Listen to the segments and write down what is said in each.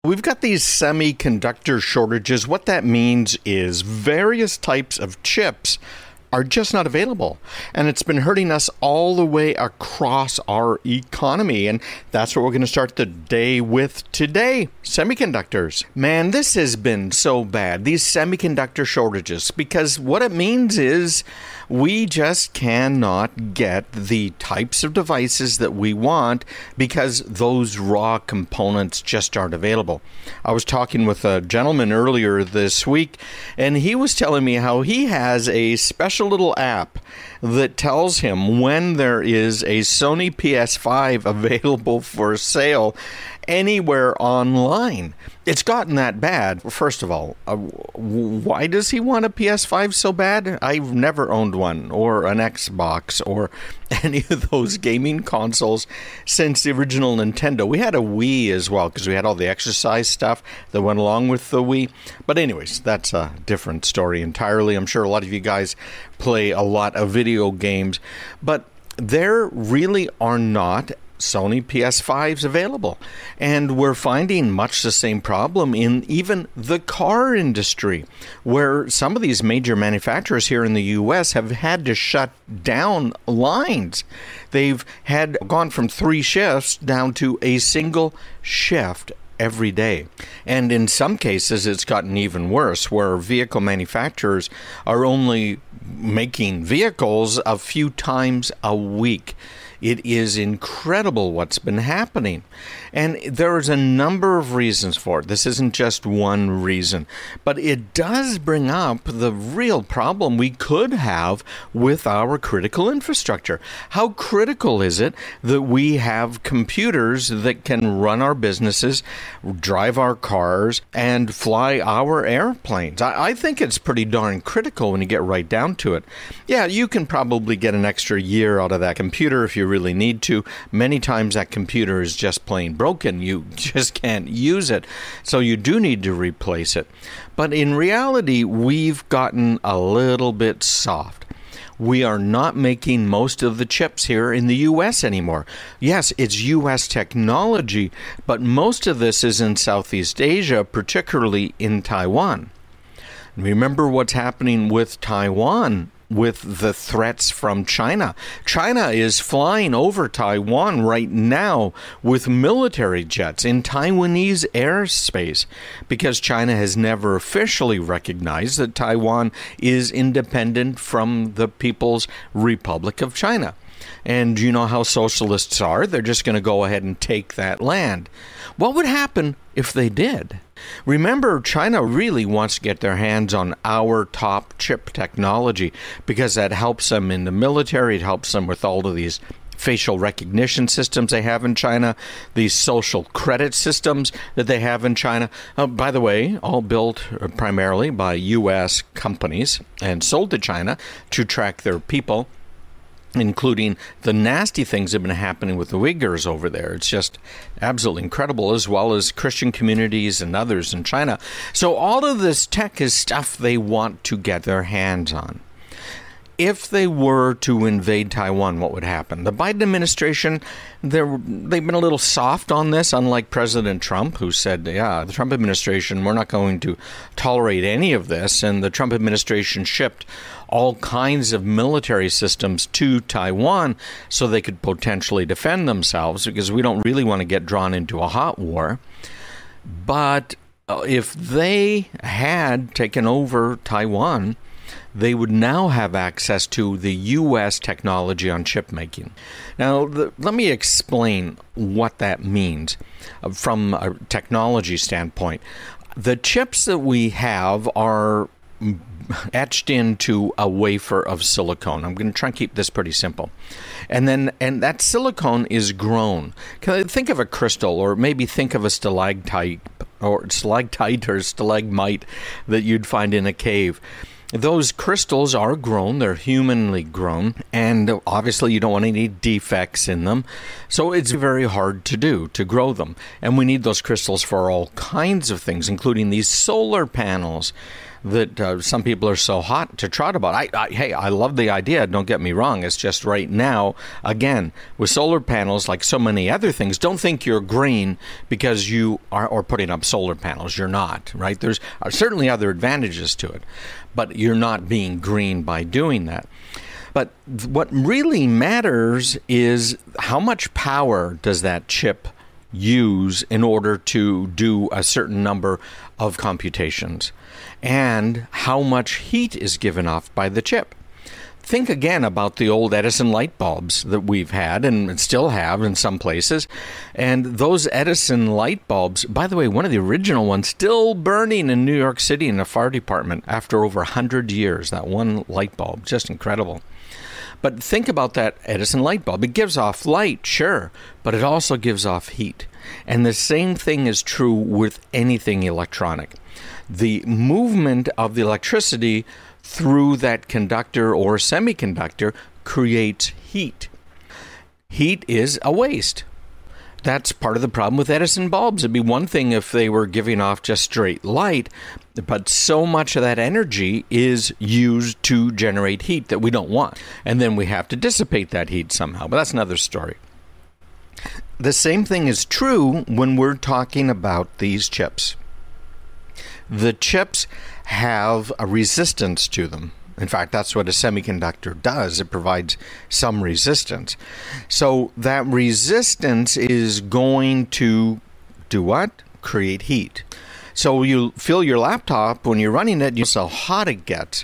We've got these semiconductor shortages. What that means is various types of chips are just not available. And it's been hurting us all the way across our economy. And that's what we're going to start the day with today. Semiconductors. Man, this has been so bad. These semiconductor shortages. Because what it means is we just cannot get the types of devices that we want because those raw components just aren't available. I was talking with a gentleman earlier this week, and he was telling me how he has a special little app that tells him when there is a Sony PS5 available for sale anywhere online. It's gotten that bad. First of all, why does he want a PS5 so bad? I've never owned one, or an Xbox, or any of those gaming consoles since the original Nintendo. We had a Wii as well, because we had all the exercise stuff that went along with the Wii. But anyways, that's a different story entirely. I'm sure a lot of you guys play a lot of video games, but there really are not Sony PS5s available. And we're finding much the same problem in even the car industry, where some of these major manufacturers here in the US have had to shut down lines. They've had gone from 3 shifts down to a single shift every day. And in some cases, it's gotten even worse, where vehicle manufacturers are only making vehicles a few times a week. It is incredible what's been happening. And there's a number of reasons for it. This isn't just one reason. But it does bring up the real problem we could have with our critical infrastructure. How critical is it that we have computers that can run our businesses, drive our cars, and fly our airplanes? I think it's pretty darn critical when you get right down to it. Yeah, you can probably get an extra year out of that computer if you really need to. Many times that computer is just plain broken. You just can't use it. So you do need to replace it. But in reality, we've gotten a little bit soft. We are not making most of the chips here in the U.S. anymore. Yes, it's U.S. technology, but most of this is in Southeast Asia, particularly in Taiwan. Remember what's happening with Taiwan with the threats from China. China is flying over Taiwan right now with military jets in Taiwanese airspace because China has never officially recognized that Taiwan is independent from the People's Republic of China. And you know how socialists are. They're just going to go ahead and take that land. What would happen if they did? Remember, China really wants to get their hands on our top chip technology because that helps them in the military. It helps them with all of these facial recognition systems they have in China, these social credit systems that they have in China. By the way, all built primarily by U.S. companies and sold to China to track their people, including the nasty things that have been happening with the Uyghurs over there. It's just absolutely incredible, as well as Christian communities and others in China. So all of this tech is stuff they want to get their hands on. If they were to invade Taiwan, what would happen? The Biden administration, they've been a little soft on this, unlike President Trump, who said, yeah, the Trump administration, we're not going to tolerate any of this. And the Trump administration shipped all kinds of military systems to Taiwan so they could potentially defend themselves, because we don't really want to get drawn into a hot war. But if they had taken over Taiwan, they would now have access to the U.S. technology on chip making. Now, let me explain what that means from a technology standpoint. The chips that we have are etched into a wafer of silicone. I'm going to try and keep this pretty simple. And that silicone is grown. Think of a crystal, or maybe think of a stalactite or stalagmite that you'd find in a cave. Those crystals are grown, they're humanly grown, and obviously you don't want any defects in them. So it's very hard to do, to grow them. And we need those crystals for all kinds of things, including these solar panels. that some people are so hot to trot about. Hey, I love the idea. Don't get me wrong. It's just right now, again, with solar panels, like so many other things, don't think you're green because you are or putting up solar panels. You're not, right? There's certainly other advantages to it, but you're not being green by doing that. But what really matters is how much power does that chip use in order to do a certain number of computations, and how much heat is given off by the chip. Think again about the old Edison light bulbs that we've had and still have in some places. And those Edison light bulbs, by the way, one of the original ones, still burning in New York City in the fire department after over 100 years, that one light bulb, just incredible. But think about that Edison light bulb. It gives off light, sure, but it also gives off heat. And the same thing is true with anything electronic. The movement of the electricity through that conductor or semiconductor creates heat. Heat is a waste. That's part of the problem with Edison bulbs. It'd be one thing if they were giving off just straight light, but so much of that energy is used to generate heat that we don't want. And then we have to dissipate that heat somehow. But that's another story. The same thing is true when we're talking about these chips. The chips have a resistance to them. In fact, that's what a semiconductor does. It provides some resistance. So that resistance is going to do what? Create heat. So you fill your laptop when you're running it, you see how hot it gets.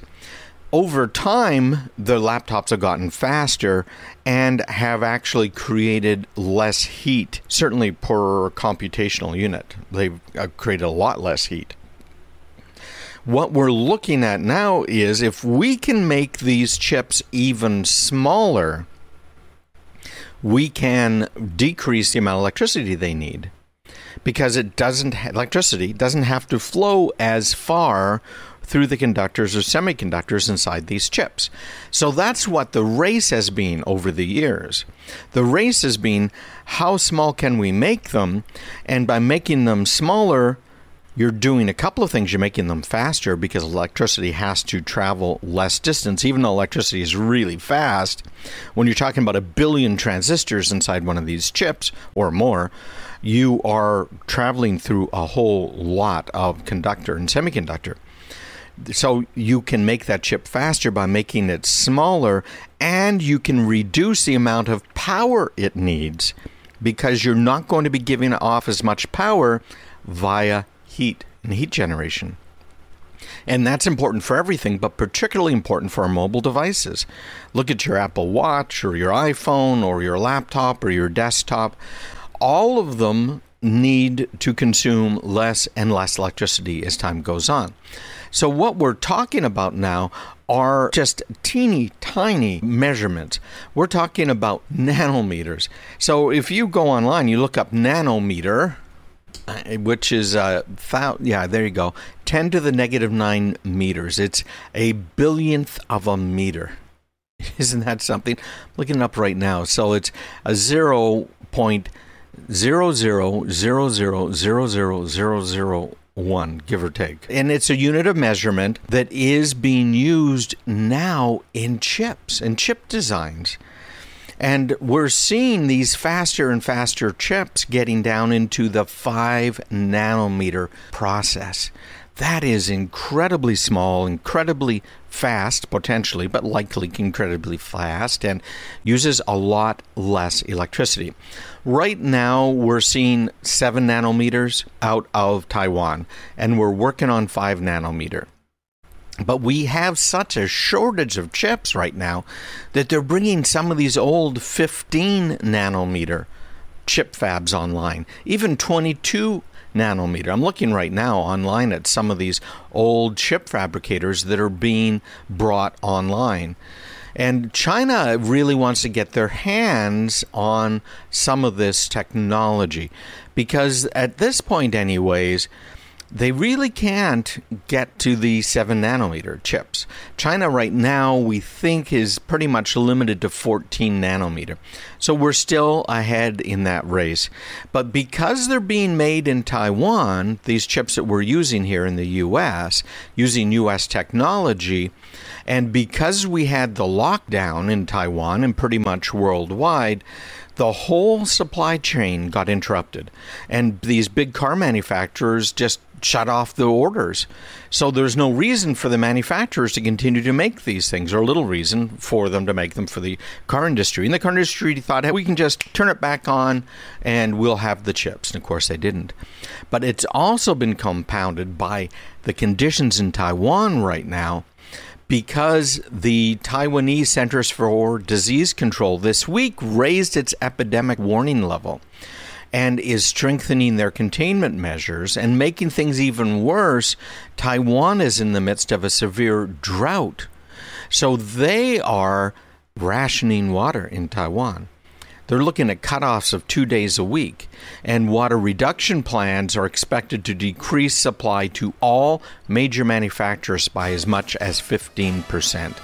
Over time, the laptops have gotten faster and have actually created less heat, certainly per computational unit. They've created a lot less heat. What we're looking at now is if we can make these chips even smaller, we can decrease the amount of electricity they need, because electricity doesn't have to flow as far through the conductors or semiconductors inside these chips. So that's what the race has been over the years. The race has been how small can we make them, and by making them smaller, you're doing a couple of things. You're making them faster because electricity has to travel less distance. Even though electricity is really fast, when you're talking about 1 billion transistors inside one of these chips or more, you are traveling through a whole lot of conductor and semiconductor. So you can make that chip faster by making it smaller, and you can reduce the amount of power it needs because you're not going to be giving off as much power via heat and heat generation. And that's important for everything, but particularly important for our mobile devices. Look at your Apple Watch or your iPhone or your laptop or your desktop. All of them need to consume less and less electricity as time goes on. So what we're talking about now are just teeny tiny measurements. We're talking about nanometers. So if you go online, you look up nanometer, which is, there you go, 10 to the negative 9 meters. It's a billionth of a meter. Isn't that something? I'm looking it up right now. So it's a 0.00000001, give or take. And it's a unit of measurement that is being used now in chips and chip designs. And we're seeing these faster and faster chips getting down into the 5 nanometer process. That is incredibly small, incredibly fast, potentially, but likely incredibly fast, and uses a lot less electricity. Right now, we're seeing 7 nanometers out of Taiwan, and we're working on 5 nanometer. But we have such a shortage of chips right now that they're bringing some of these old 15 nanometer chip fabs online, even 22 nanometer. I'm looking right now online at some of these old chip fabricators that are being brought online. And China really wants to get their hands on some of this technology because at this point anyways, they really can't get to the 7 nanometer chips. China right now, we think, is pretty much limited to 14 nanometer. So we're still ahead in that race. But because they're being made in Taiwan, these chips that we're using here in the U.S., using U.S. technology, and because we had the lockdown in Taiwan and pretty much worldwide, the whole supply chain got interrupted. And these big car manufacturers just shut off the orders. So there's no reason for the manufacturers to continue to make these things, or little reason for them to make them for the car industry. And the car industry thought, hey, we can just turn it back on and we'll have the chips. And of course they didn't. But it's also been compounded by the conditions in Taiwan right now, because the Taiwanese Centers for Disease Control this week raised its epidemic warning level and is strengthening their containment measures and making things even worse. Taiwan is in the midst of a severe drought. So they are rationing water in Taiwan. They're looking at cutoffs of 2 days a week, and water reduction plans are expected to decrease supply to all major manufacturers by as much as 15%.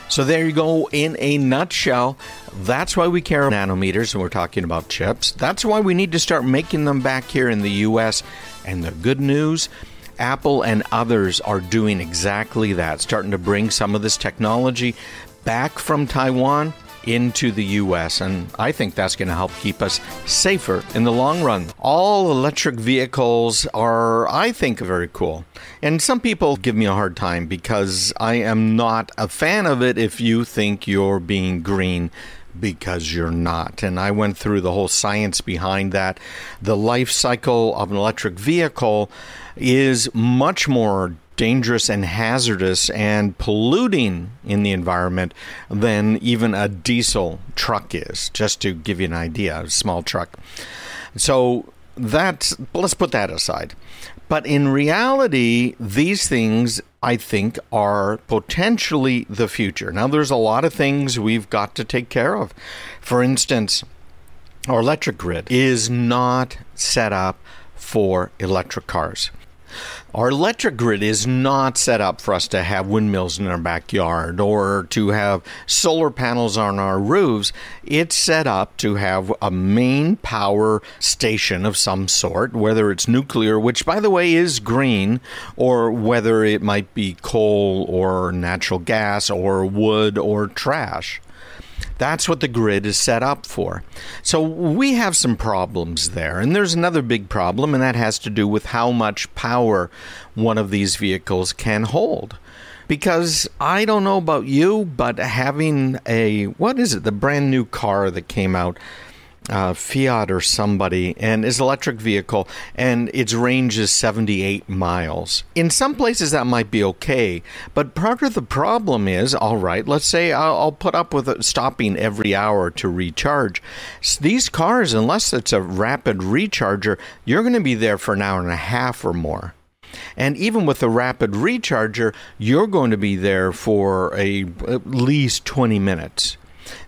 So there you go in a nutshell. That's why we care about nanometers when we're talking about chips. That's why we need to start making them back here in the U.S. And the good news, Apple and others are doing exactly that, starting to bring some of this technology back from Taiwan into the U.S., and I think that's going to help keep us safer in the long run. All electric vehicles are, I think, very cool. And some people give me a hard time because I am not a fan of it if you think you're being green, because you're not. And I went through the whole science behind that. The life cycle of an electric vehicle is much more dangerous and hazardous and polluting in the environment than even a diesel truck is, just to give you an idea, a small truck. So let's put that aside. But in reality, these things, I think, are potentially the future. Now, there's a lot of things we've got to take care of. For instance, our electric grid is not set up for electric cars. Our electric grid is not set up for us to have windmills in our backyard or to have solar panels on our roofs. It's set up to have a main power station of some sort, whether it's nuclear, which, by the way, is green, or whether it might be coal or natural gas or wood or trash. That's what the grid is set up for. So we have some problems there. And there's another big problem, and that has to do with how much power one of these vehicles can hold. Because I don't know about you, but having the brand new car that came out, Fiat or somebody, and is an electric vehicle, and its range is 78 miles. In some places that might be okay, but part of the problem is, all right, let's say I'll put up with it stopping every hour to recharge. These cars, unless it's a rapid recharger, you're going to be there for an hour and a half or more. And even with a rapid recharger, you're going to be there for at least 20 minutes.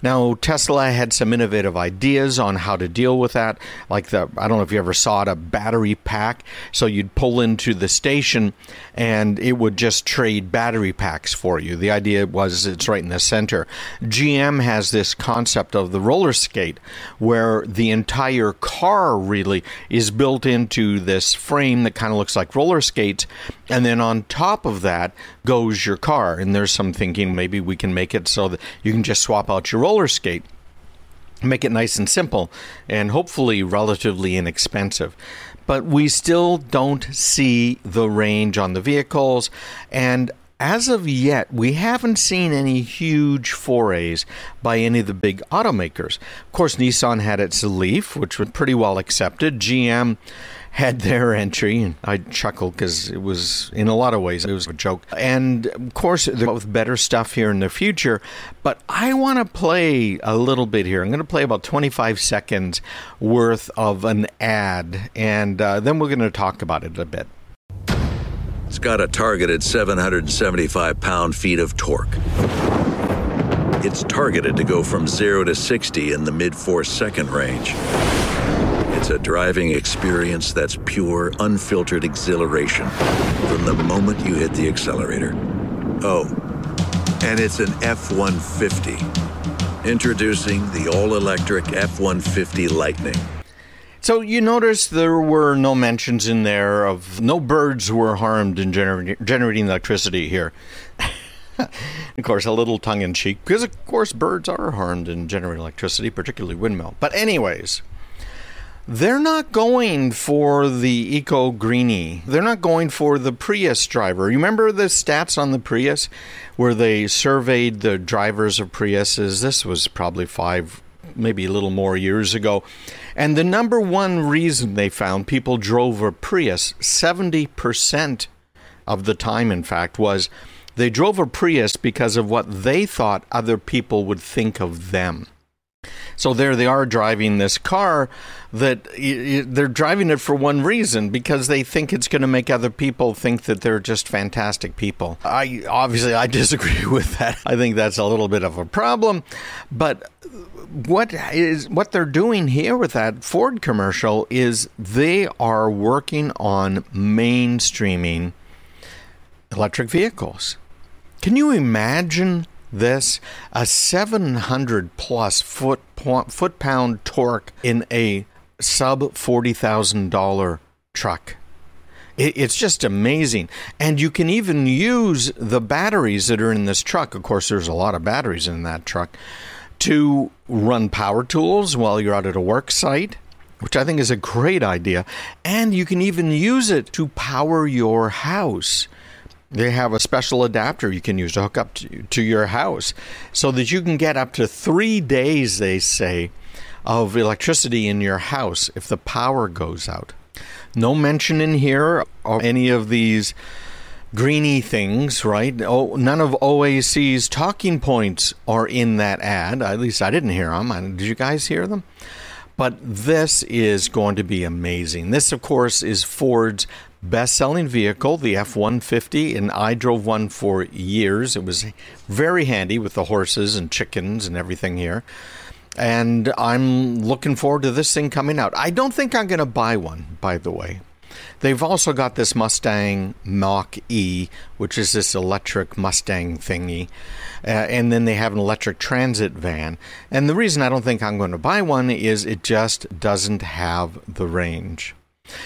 Now, Tesla had some innovative ideas on how to deal with that, like I don't know if you ever saw it, a battery pack. So you'd pull into the station and it would just trade battery packs for you. The idea was it's right in the center. GM has this concept of the roller skate, where the entire car really is built into this frame that kind of looks like roller skates. And then on top of that goes your car. And there's some thinking maybe we can make it so that you can just swap out your roller skate, make it nice and simple, and hopefully relatively inexpensive. But we still don't see the range on the vehicles, and as of yet, we haven't seen any huge forays by any of the big automakers. Of course, Nissan had its Leaf, which was pretty well accepted. GM had their entry, and I chuckled because it was, in a lot of ways, it was a joke. And of course, they're both better stuff here in the future, but I want to play a little bit here. I'm going to play about 25 seconds worth of an ad, and then we're going to talk about it a bit. It's got a targeted 775 pound-feet of torque. It's targeted to go from 0 to 60 in the mid-4-second range. It's a driving experience that's pure, unfiltered exhilaration from the moment you hit the accelerator. Oh, and it's an F-150. Introducing the all-electric F-150 Lightning. So you notice there were no mentions in there of no birds were harmed in generating electricity here. Of course, a little tongue-in-cheek, because of course birds are harmed in generating electricity, particularly windmill. But anyways, they're not going for the Eco Greenie. They're not going for the Prius driver. You remember the stats on the Prius where they surveyed the drivers of Priuses? This was probably 5, maybe a little more years ago. And the number one reason they found people drove a Prius, 70% of the time, in fact, was they drove a Prius because of what they thought other people would think of them. So there they are driving this car that they're driving it for one reason, because they think it's going to make other people think that they're just fantastic people. I disagree with that. I think that's a little bit of a problem. But what they're doing here with that Ford commercial is they are working on mainstreaming electric vehicles. Can you imagine this? A 700 plus foot-pound torque in a sub $40,000 truck. It's just amazing. And you can even use the batteries that are in this truck. Of course, there's a lot of batteries in that truck to run power tools while you're out at a work site, which I think is a great idea. And you can even use it to power your house. They have a special adapter you can use to hook up to your house so that you can get up to 3 days, they say, of electricity in your house if the power goes out. No mention in here of any of these greeny things, right? Oh, none of OAC's talking points are in that ad. At least I didn't hear them. Did you guys hear them? But this is going to be amazing. This, of course, is Ford's best-selling vehicle, the F-150, and I drove one for years. It was very handy with the horses and chickens and everything here. And I'm looking forward to this thing coming out. I don't think I'm going to buy one, by the way. They've also got this Mustang Mach-E, which is this electric Mustang thingy. And then they have an electric transit van. And the reason I don't think I'm going to buy one is it just doesn't have the range.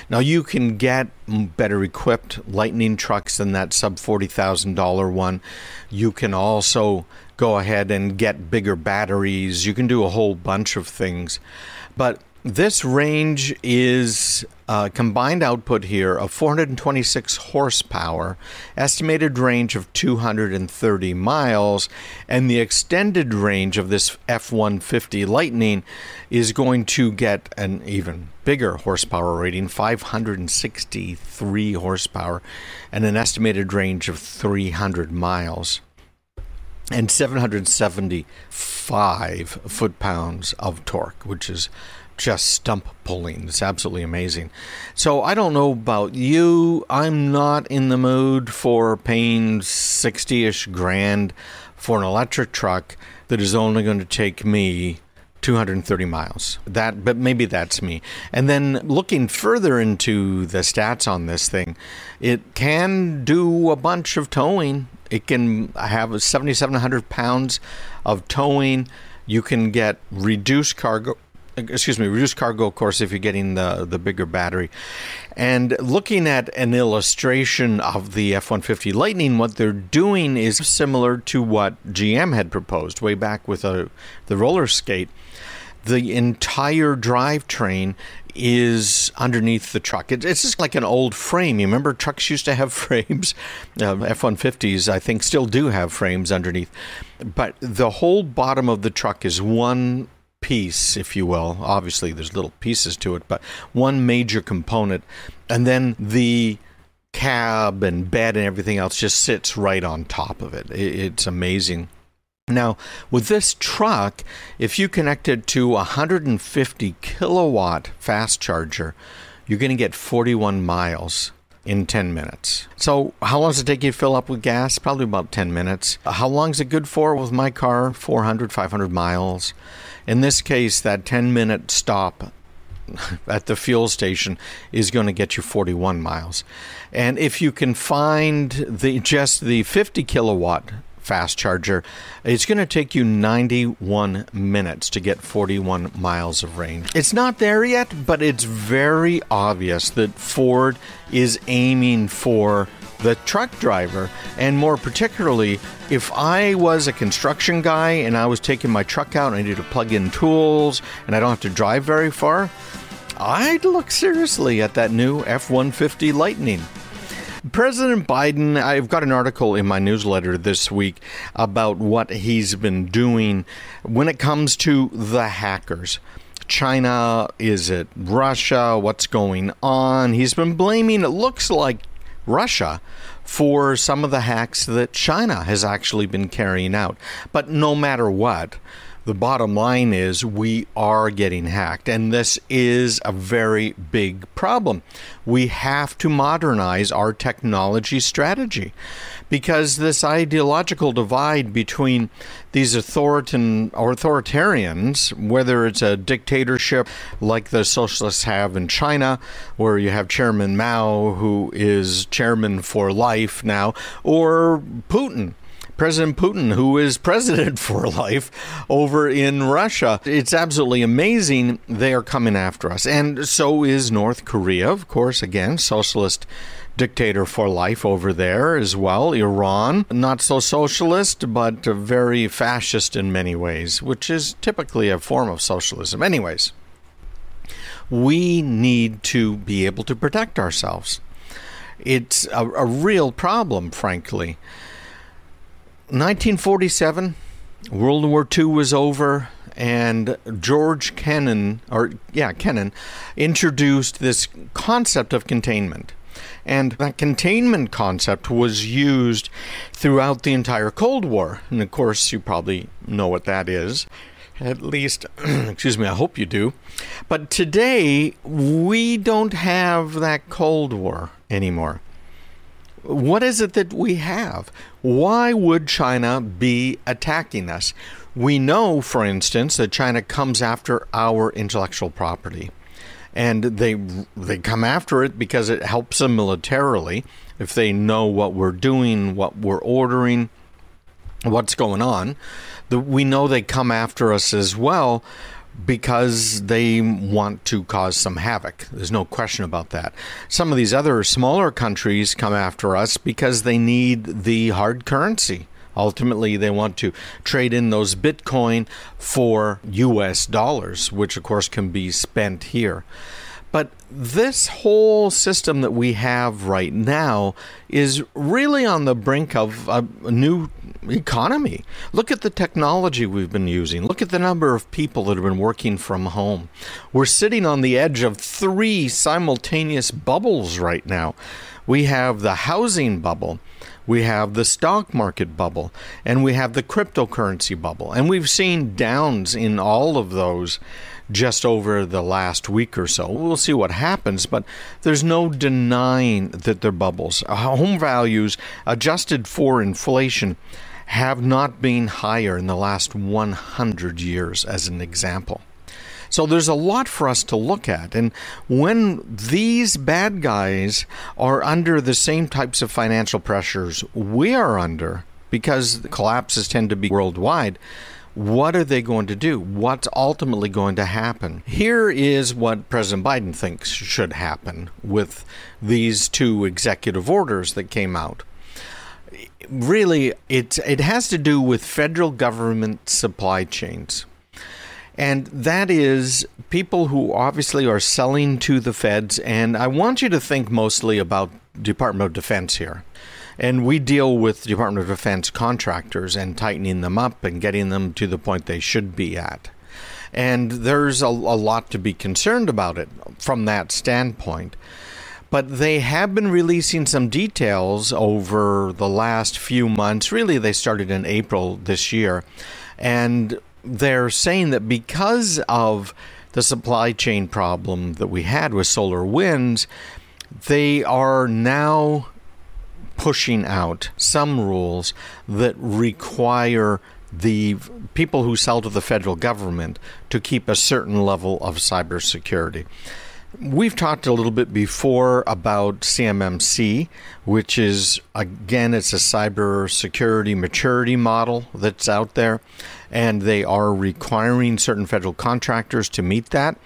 Now, you can get better equipped Lightning trucks than that sub $40,000 one. You can also go ahead and get bigger batteries. You can do a whole bunch of things. But this range is combined output here of 426 horsepower, estimated range of 230 miles, and the extended range of this F-150 Lightning is going to get an even bigger horsepower rating, 563 horsepower, and an estimated range of 300 miles. And 775 foot-pounds of torque, which is just stump pulling. It's absolutely amazing. So I don't know about you. I'm not in the mood for paying 60-ish grand for an electric truck that is only going to take me 230 miles. But maybe that's me. And then looking further into the stats on this thing, it can do a bunch of towing. It can have 7,700 pounds of towing. You can get reduced cargo, of course, if you're getting the bigger battery. And looking at an illustration of the F-150 Lightning, what they're doing is similar to what GM had proposed way back with the roller skate. The entire drivetrain is underneath the truck. It's just like an old frame. You remember trucks used to have frames? F-150s, I think, still do have frames underneath. But the whole bottom of the truck is one piece, if you will. Obviously, there's little pieces to it, but one major component. And then the cab and bed and everything else just sits right on top of it. It's amazing. Now, with this truck, if you connect it to a 150 kilowatt fast charger, you're going to get 41 miles in 10 minutes. So how long does it take you to fill up with gas? Probably about 10 minutes. How long is it good for with my car? 400, 500 miles. In this case, that 10-minute stop at the fuel station is going to get you 41 miles. And if you can find just the 50 kilowatt fast charger, it's going to take you 91 minutes to get 41 miles of range. It's not there yet, but it's very obvious that Ford is aiming for the truck driver. And more particularly, if I was a construction guy and I was taking my truck out and I needed to plug in tools and I don't have to drive very far, I'd look seriously at that new F-150 Lightning. President Biden, I've got an article in my newsletter this week about what he's been doing when it comes to the hackers. China, is it Russia? What's going on? He's been blaming, it looks like, Russia for some of the hacks that China has actually been carrying out. But no matter what, the bottom line is we are getting hacked, and this is a very big problem. We have to modernize our technology strategy because this ideological divide between these authoritarians, whether it's a dictatorship like the socialists have in China, where you have Chairman Mao, who is chairman for life now, or Putin. President Putin, who is president for life over in Russia. It's absolutely amazing they are coming after us. And so is North Korea, of course, again, socialist dictator for life over there as well. Iran, not so socialist, but very fascist in many ways, which is typically a form of socialism. Anyways, we need to be able to protect ourselves. It's a real problem, frankly. 1947, World War II was over, and George Kennan introduced this concept of containment. And that containment concept was used throughout the entire Cold War. And of course, you probably know what that is. At least, excuse me, I hope you do. But today, we don't have that Cold War anymore. What is it that we have? Why would China be attacking us? We know, for instance, that China comes after our intellectual property. And they come after it because it helps them militarily. If they know what we're doing, what we're ordering, what's going on. We know they come after us as well because they want to cause some havoc. There's no question about that. Some of these other smaller countries come after us because they need the hard currency. Ultimately, they want to trade in those Bitcoin for US dollars, which of course can be spent here. But this whole system that we have right now is really on the brink of a new economy. Look at the technology we've been using. Look at the number of people that have been working from home. We're sitting on the edge of 3 simultaneous bubbles right now. We have the housing bubble, we have the stock market bubble, and we have the cryptocurrency bubble. And we've seen downs in all of those just over the last week or so. We'll see what happens, but there's no denying that they're bubbles. Home values adjusted for inflation have not been higher in the last 100 years, as an example. So there's a lot for us to look at. And when these bad guys are under the same types of financial pressures we are under, because the collapses tend to be worldwide, what are they going to do? What's ultimately going to happen? Here is what President Biden thinks should happen with these 2 executive orders that came out. Really, it has to do with federal government supply chains. And that is people who obviously are selling to the feds. And I want you to think mostly about Department of Defense here. And we deal with Department of Defense contractors and tightening them up and getting them to the point they should be at. And there's a lot to be concerned about it from that standpoint. But they have been releasing some details over the last few months. Really, they started in April this year. And they're saying that because of the supply chain problem that we had with SolarWinds, they are now pushing out some rules that require the people who sell to the federal government to keep a certain level of cybersecurity. We've talked a little bit before about CMMC, which is, again, it's a cybersecurity maturity model that's out there, and they are requiring certain federal contractors to meet that.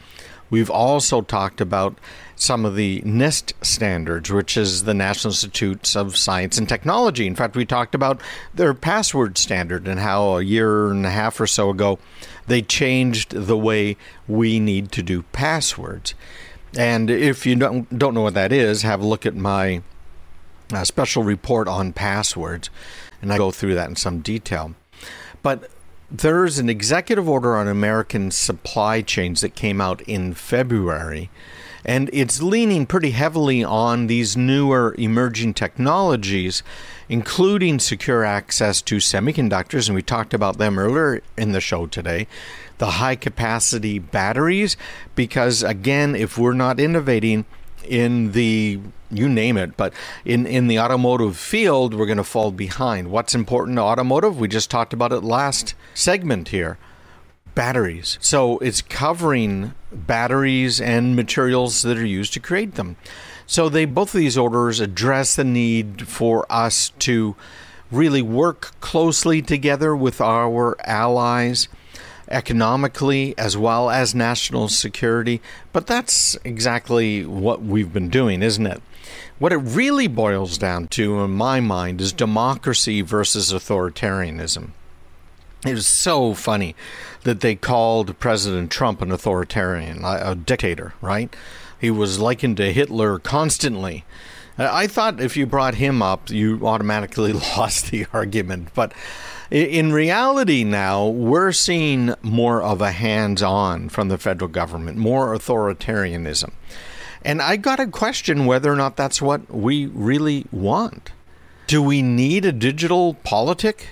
We've also talked about some of the NIST standards, which is the National Institutes of Science and Technology. In fact, we talked about their password standard and how a year and a half or so ago they changed the way we need to do passwords. And if you don't know what that is, have a look at my special report on passwords, and I go through that in some detail. But there's an executive order on American supply chains that came out in February, and it's leaning pretty heavily on these newer emerging technologies, including secure access to semiconductors, and we talked about them earlier in the show today, the high-capacity batteries, because, again, if we're not innovating in the, you name it, but in the automotive field, we're going to fall behind. What's important to automotive? We just talked about it last segment here. Batteries. So it's covering batteries and materials that are used to create them. So both of these orders address the need for us to really work closely together with our allies, economically as well as national security. But that's exactly what we've been doing, isn't it? What it really boils down to, in my mind, is democracy versus authoritarianism. It was so funny that they called President Trump an authoritarian, a dictator, right? He was likened to Hitler constantly. I thought if you brought him up, you automatically lost the argument. But in reality now, we're seeing more of a hands-on from the federal government, more authoritarianism. And I got to question whether or not that's what we really want. Do we need a digital politic?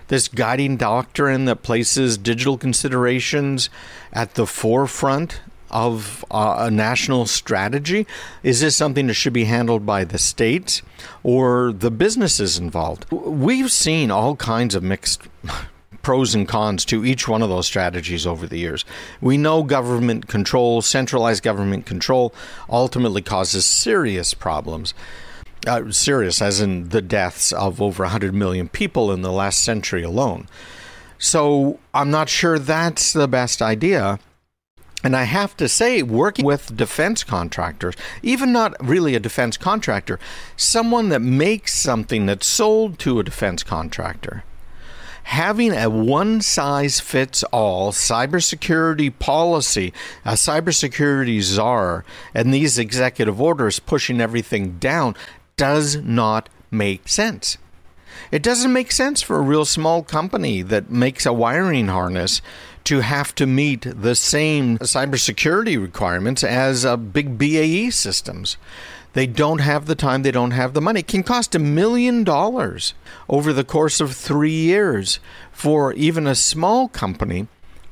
This guiding doctrine that places digital considerations at the forefront of a national strategy? Is this something that should be handled by the states or the businesses involved? We've seen all kinds of mixed pros and cons to each one of those strategies over the years. We know government control, centralized government control, ultimately causes serious problems. Serious as in the deaths of over 100 million people in the last century alone. So I'm not sure that's the best idea. And I have to say, working with defense contractors, even not really a defense contractor, someone that makes something that's sold to a defense contractor, having a one-size-fits-all cybersecurity policy, a cybersecurity czar, and these executive orders pushing everything down does not make sense. It doesn't make sense for a real small company that makes a wiring harness to have to meet the same cybersecurity requirements as big BAE systems. They don't have the time, they don't have the money. It can cost $1 million over the course of 3 years for even a small company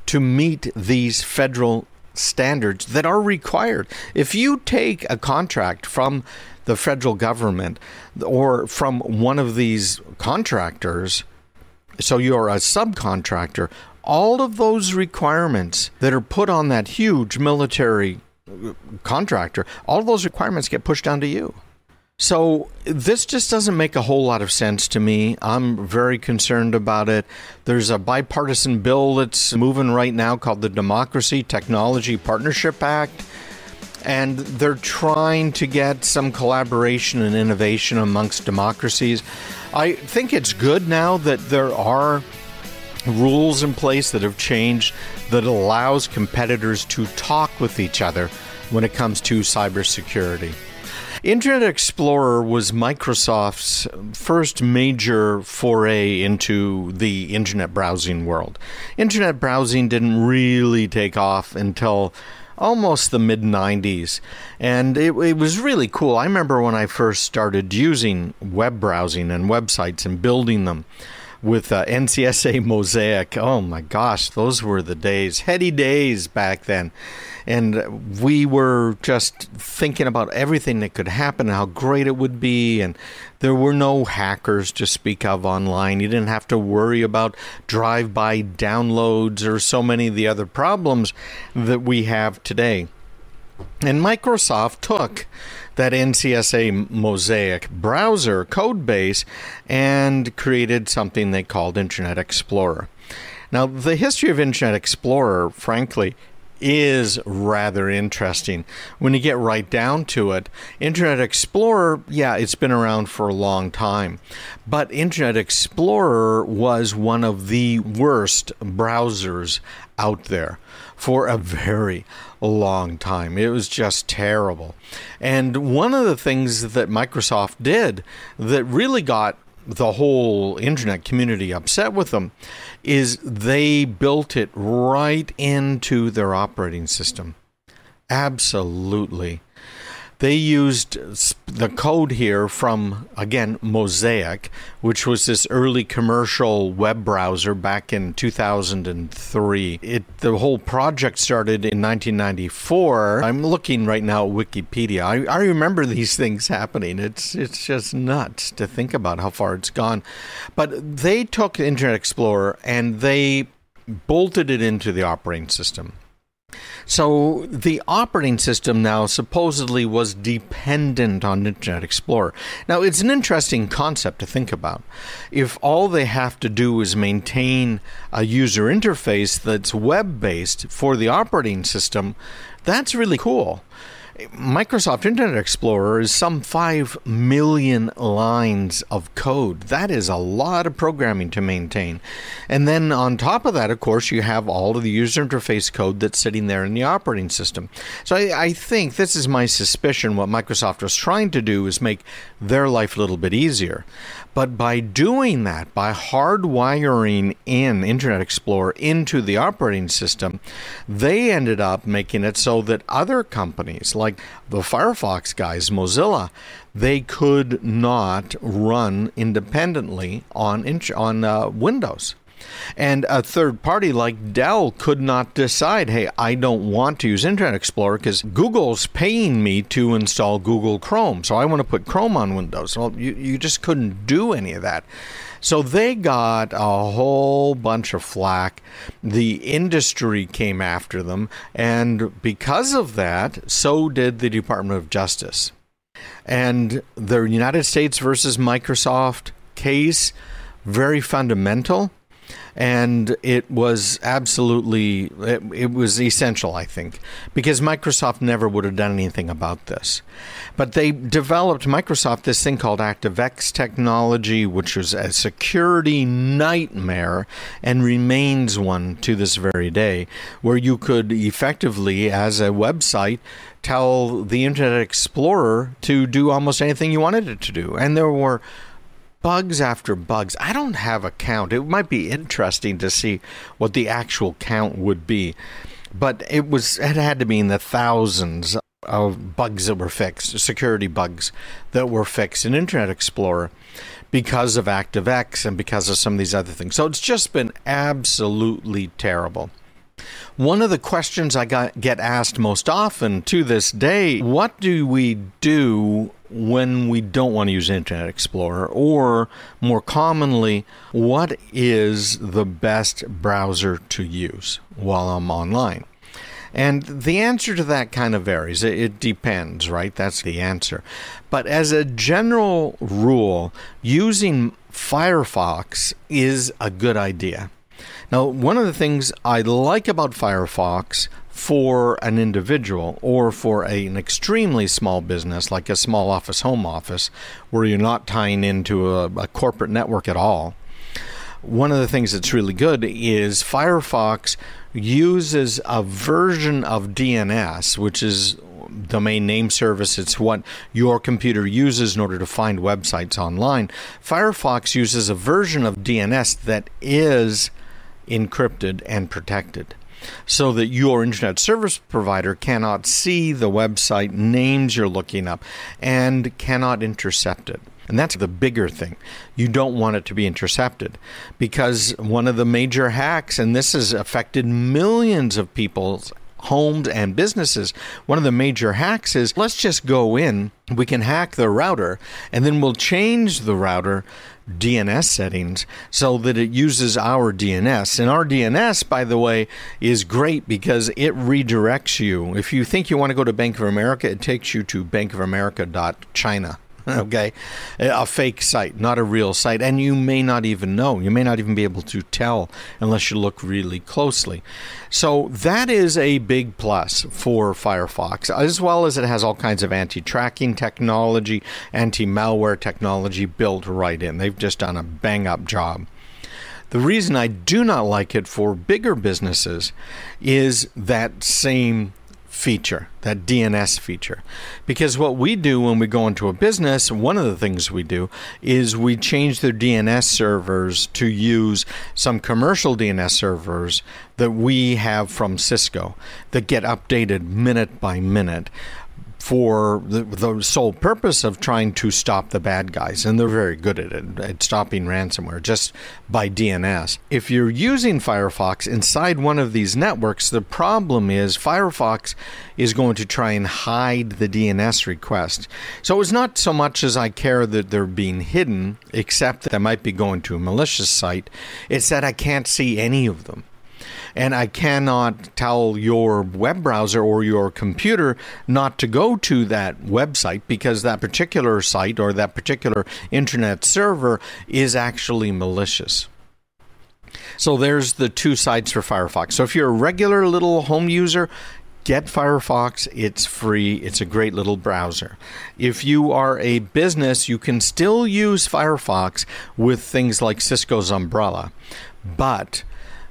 to meet these federal standards that are required. If you take a contract from the federal government or from one of these contractors, so you're a subcontractor, all of those requirements that are put on that huge military contractor, all of those requirements get pushed down to you. So this just doesn't make a whole lot of sense to me. I'm very concerned about it. There's a bipartisan bill that's moving right now called the Democracy Technology Partnership Act, and they're trying to get some collaboration and innovation amongst democracies. I think it's good now that there are rules in place that have changed that allows competitors to talk with each other when it comes to cybersecurity. Internet Explorer was Microsoft's first major foray into the internet browsing world. Internet browsing didn't really take off until almost the mid-90s, and it was really cool. I remember when I first started using web browsing and websites and building them. with NCSA Mosaic. Oh my gosh, those were the days, heady days back then. And we were just thinking about everything that could happen and how great it would be. And there were no hackers to speak of online. You didn't have to worry about drive-by downloads or so many of the other problems that we have today. And Microsoft took that NCSA Mosaic browser code base and created something they called Internet Explorer. Now, the history of Internet Explorer, frankly, is rather interesting. When you get right down to it, Internet Explorer, yeah, it's been around for a long time. But Internet Explorer was one of the worst browsers out there for a very long time. It was just terrible. And one of the things that Microsoft did that really got the whole internet community upset with them is they built it right into their operating system. Absolutely. They used the code here from, again, Mosaic, which was this early commercial web browser back in 2003. The whole project started in 1994. I'm looking right now at Wikipedia. I remember these things happening. It's just nuts to think about how far it's gone. But they took Internet Explorer and they bolted it into the operating system. So the operating system now supposedly was dependent on Internet Explorer. Now, it's an interesting concept to think about. If all they have to do is maintain a user interface that's web-based for the operating system, that's really cool. Microsoft Internet Explorer is some 5 million lines of code. That is a lot of programming to maintain. And then on top of that, of course, you have all of the user interface code that's sitting there in the operating system. So I think, this is my suspicion, what Microsoft was trying to do is make their life a little bit easier. But by doing that, by hardwiring in Internet Explorer into the operating system, they ended up making it so that other companies, like the Firefox guys, Mozilla, they could not run independently on Windows. And a third party like Dell could not decide, hey, I don't want to use Internet Explorer because Google's paying me to install Google Chrome, so I want to put Chrome on Windows. Well, you just couldn't do any of that. So they got a whole bunch of flack. The industry came after them, and because of that, so did the Department of Justice. And the United States versus Microsoft case, very fundamental. And it was absolutely, it was essential, I think, because Microsoft never would have done anything about this. But they developed, Microsoft, this thing called ActiveX technology, which was a security nightmare and remains one to this very day, where you could effectively, as a website, tell the Internet Explorer to do almost anything you wanted it to do. And there were bugs after bugs. I don't have a count. It might be interesting to see what the actual count would be. But it had to be in the thousands of bugs that were fixed, security bugs that were fixed in Internet Explorer because of ActiveX and because of some of these other things. So it's just been absolutely terrible. One of the questions I get asked most often to this day, what do we do when we don't want to use Internet Explorer? Or more commonly, what is the best browser to use while I'm online? And the answer to that kind of varies. It depends, right? That's the answer. But as a general rule, using Firefox is a good idea. Now, one of the things I like about Firefox for an individual or for an extremely small business, like a small office, home office, where you're not tying into a corporate network at all, one of the things that's really good is Firefox uses a version of DNS, which is domain name service. It's what your computer uses in order to find websites online. Firefox uses a version of DNS that is encrypted and protected, so that your internet service provider cannot see the website names you're looking up and cannot intercept it. And that's the bigger thing. You don't want it to be intercepted, because one of the major hacks, and this has affected millions of people's homes and businesses, one of the major hacks is, let's just go in, we can hack the router, and then we'll change the router DNS settings so that it uses our DNS. And our DNS, by the way, is great because it redirects you. If you think you want to go to Bank of America, it takes you to bankofamerica.china. Okay, a fake site, not a real site, and you may not even know. You may not even be able to tell unless you look really closely. So that is a big plus for Firefox, as well as it has all kinds of anti-tracking technology, anti-malware technology built right in. They've just done a bang-up job. The reason I do not like it for bigger businesses is that same feature, that DNS feature. Because what we do when we go into a business, one of the things we do is we change their DNS servers to use some commercial DNS servers that we have from Cisco that get updated minute by minute, for the sole purpose of trying to stop the bad guys. And they're very good at it, at stopping ransomware, just by DNS. If you're using Firefox inside one of these networks, the problem is Firefox is going to try and hide the DNS request. So it's not so much as I care that they're being hidden, except that I might be going to a malicious site. It's that I can't see any of them. And I cannot tell your web browser or your computer not to go to that website, because that particular site or that particular internet server is actually malicious. So there's the two sides for Firefox. So if you're a regular little home user, get Firefox. It's free. It's a great little browser. If you are a business, you can still use Firefox with things like Cisco's Umbrella. But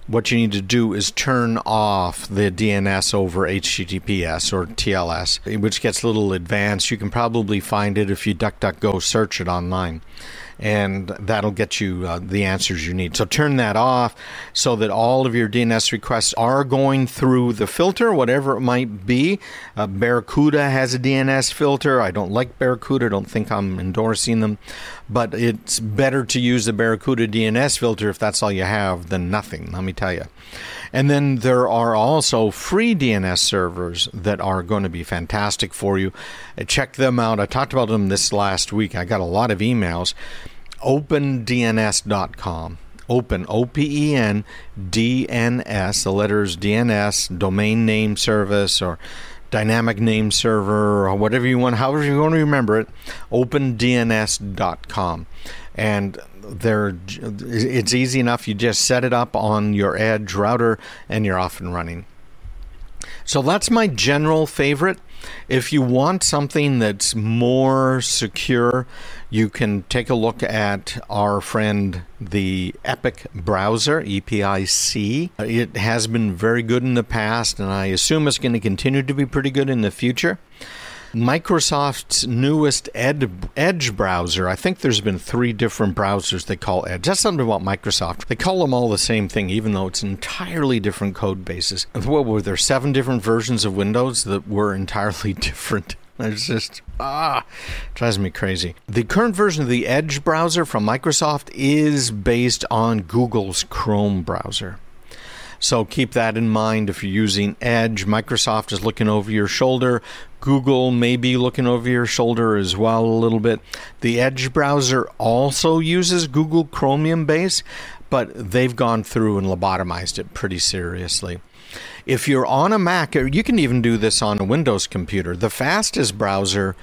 what you need to do is turn off the DNS over HTTPS or TLS, which gets a little advanced. You can probably find it if you DuckDuckGo search it online, and that'll get you the answers you need. So turn that off so that all of your DNS requests are going through the filter, whatever it might be. Barracuda has a DNS filter. I don't like Barracuda. I don't think I'm endorsing them. But it's better to use the Barracuda DNS filter if that's all you have than nothing, let me tell you. And then there are also free DNS servers that are going to be fantastic for you. Check them out. I talked about them this last week. I got a lot of emails. OpenDNS.com. Open, OPEN-DNS, the letters DNS, domain name service, or dynamic name server, or whatever you want, however you want to remember it, OpenDNS.com. And it's easy enough. You just set it up on your Edge router and you're off and running. So that's my general favorite. If you want something that's more secure, you can take a look at our friend, the Epic browser, EPIC. It has been very good in the past, and I assume it's going to continue to be pretty good in the future. Microsoft's newest Edge browser, I think there's been 3 different browsers they call Edge. That's something about Microsoft. They call them all the same thing, even though it's entirely different code bases. What were there, 7 different versions of Windows that were entirely different? It's just, drives me crazy. The current version of the Edge browser from Microsoft is based on Google's Chrome browser. So keep that in mind if you're using Edge. Microsoft is looking over your shoulder. Google may be looking over your shoulder as well a little bit. The Edge browser also uses Google Chromium base, but they've gone through and lobotomized it pretty seriously. If you're on a Mac, or you can even do this on a Windows computer, the fastest browser,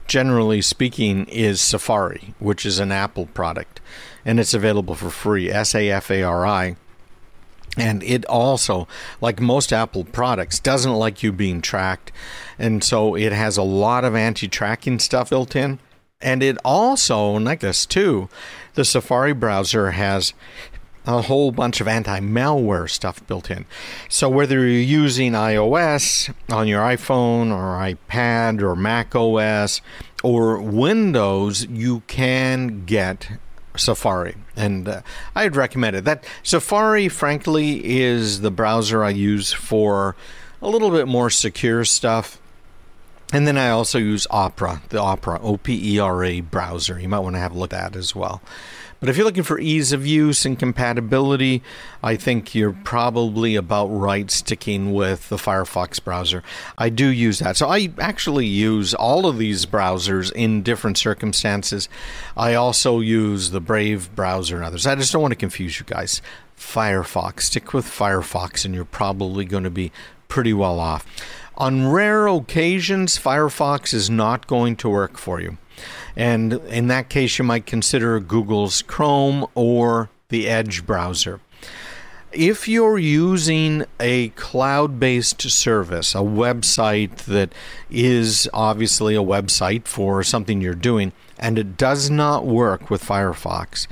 generally speaking, is Safari, which is an Apple product, and it's available for free, Safari. And it also, like most Apple products, doesn't like you being tracked. And so it has a lot of anti-tracking stuff built in. And it also, like this too, the Safari browser has a whole bunch of anti-malware stuff built in. So whether you're using iOS on your iPhone or iPad or Mac OS or Windows, you can get Safari, and I'd recommend it. That Safari, frankly, is the browser I use for a little bit more secure stuff. And then I also use Opera, the Opera, Opera browser. You might want to have a look at that as well. But if you're looking for ease of use and compatibility, I think you're probably about right sticking with the Firefox browser. I do use that. So I actually use all of these browsers in different circumstances. I also use the Brave browser and others. I just don't want to confuse you guys. Firefox. Stick with Firefox and you're probably going to be pretty well off. On rare occasions, Firefox is not going to work for you. And in that case, you might consider Google's Chrome or the Edge browser. If you're using a cloud-based service, a website that is obviously a website for something you're doing, and it does not work with Firefox,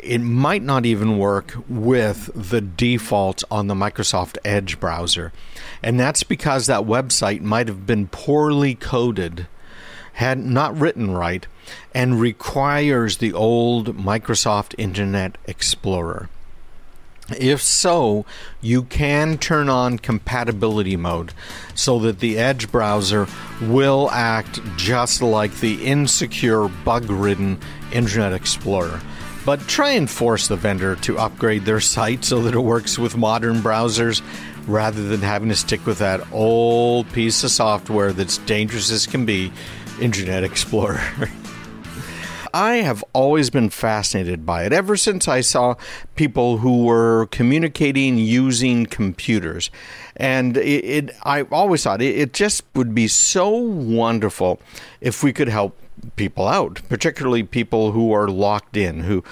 it might not even work with the default on the Microsoft Edge browser. And that's because that website might have been poorly coded, had not written right, and requires the old Microsoft Internet Explorer. If so, you can turn on compatibility mode so that the Edge browser will act just like the insecure, bug-ridden Internet Explorer. But try and force the vendor to upgrade their site so that it works with modern browsers rather than having to stick with that old piece of software that's dangerous as can be, Internet Explorer. I have always been fascinated by it ever since I saw people who were communicating using computers. And I always thought it just would be so wonderful if we could help people out, particularly people who are locked in, who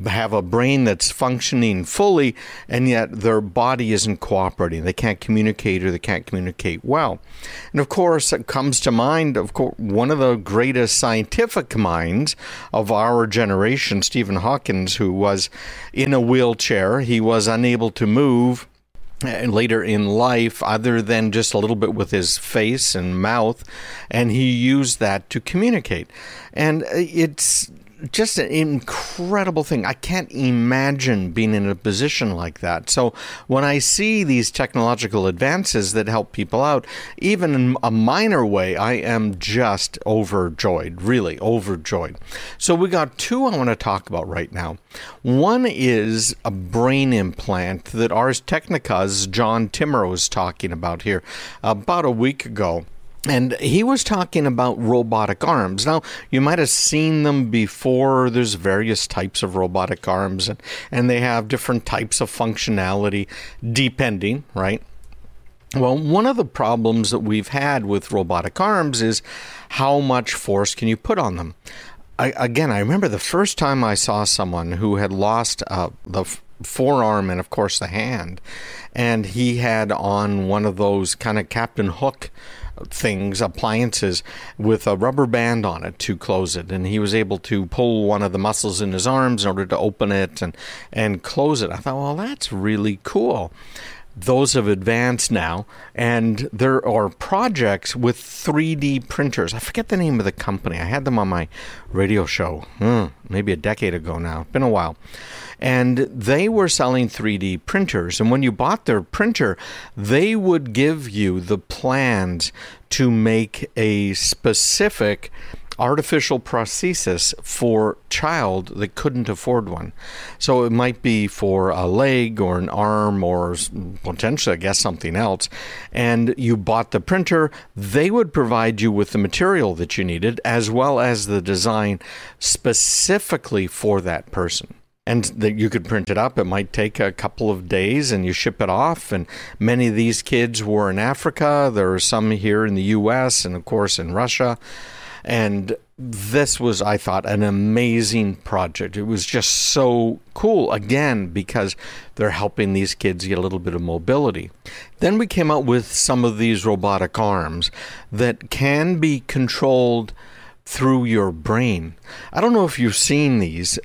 have a brain that's functioning fully, and yet their body isn't cooperating. They can't communicate, or they can't communicate well. And of course, it comes to mind, of course, one of the greatest scientific minds of our generation, Stephen Hawking, who was in a wheelchair. He was unable to move later in life other than just a little bit with his face and mouth, and he used that to communicate. And it's just an incredible thing. I can't imagine being in a position like that. So when I see these technological advances that help people out, even in a minor way, I am just overjoyed, really overjoyed. So we got two I want to talk about right now. One is a brain implant that Ars Technica's John Timmer was talking about here about a week ago. And he was talking about robotic arms. Now, you might have seen them before. There's various types of robotic arms, and they have different types of functionality depending, right? Well, one of the problems that we've had with robotic arms is how much force can you put on them? I remember the first time I saw someone who had lost the forearm and, of course, the hand, and he had on one of those kind of Captain Hook things, appliances, with a rubber band on it to close it, and he was able to pull one of the muscles in his arms in order to open it and close it. I thought, well, that's really cool. Those have advanced now, and there are projects with 3D printers. I forget the name of the company. I had them on my radio show maybe a decade ago now. It's been a while. And they were selling 3D printers. And when you bought their printer, they would give you the plans to make a specific artificial prosthesis for a child that couldn't afford one. So it might be for a leg or an arm or potentially, I guess, something else. And you bought the printer. They would provide you with the material that you needed as well as the design specifically for that person. And that you could print it up. It might take a couple of days and you ship it off. And many of these kids were in Africa. There are some here in the U.S. and, of course, in Russia. And this was, I thought, an amazing project. It was just so cool, again, because they're helping these kids get a little bit of mobility. Then we came out with some of these robotic arms that can be controlled through your brain. I don't know if you've seen these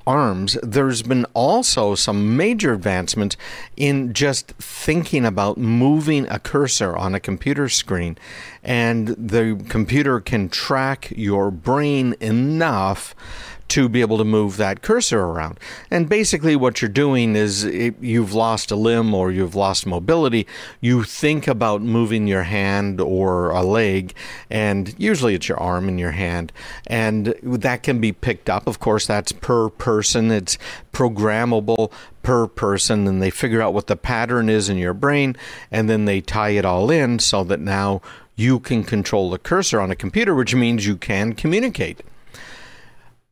arms. There's been also some major advancements in just thinking about moving a cursor on a computer screen, and the computer can track your brain enough to be able to move that cursor around. And basically what you're doing is you've lost a limb or you've lost mobility, you think about moving your hand or a leg, and usually it's your arm and your hand, and that can be picked up. Of course, that's per person. It's programmable per person, and they figure out what the pattern is in your brain, and then they tie it all in so that now you can control the cursor on a computer, which means you can communicate.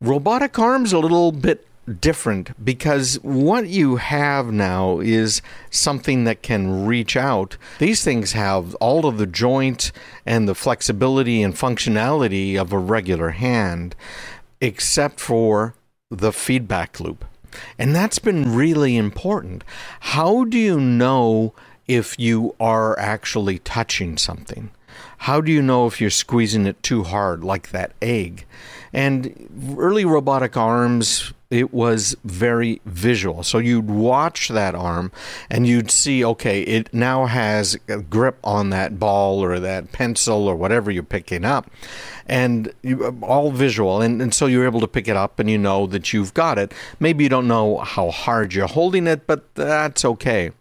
Robotic arms a little bit different, because what you have now is something that can reach out. These things have all of the joints and the flexibility and functionality of a regular hand, except for the feedback loop. And that's been really important. How do you know if you are actually touching something? How do you know if you're squeezing it too hard, like that egg? And early robotic arms, it was very visual. So you'd watch that arm and you'd see, okay, it now has a grip on that ball or that pencil or whatever you're picking up, and all visual. And so you're able to pick it up and you know that you've got it. Maybe you don't know how hard you're holding it, but that's okay.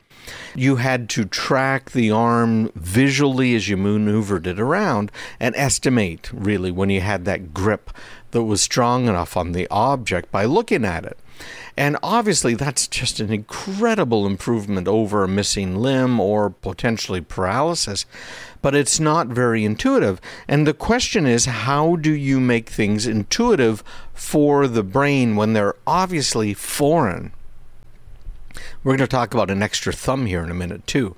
You had to track the arm visually as you maneuvered it around and estimate, really, when you had that grip that was strong enough on the object by looking at it. And obviously, that's just an incredible improvement over a missing limb or potentially paralysis, but it's not very intuitive. And the question is, how do you make things intuitive for the brain when they're obviously foreign? We're going to talk about an extra thumb here in a minute, too.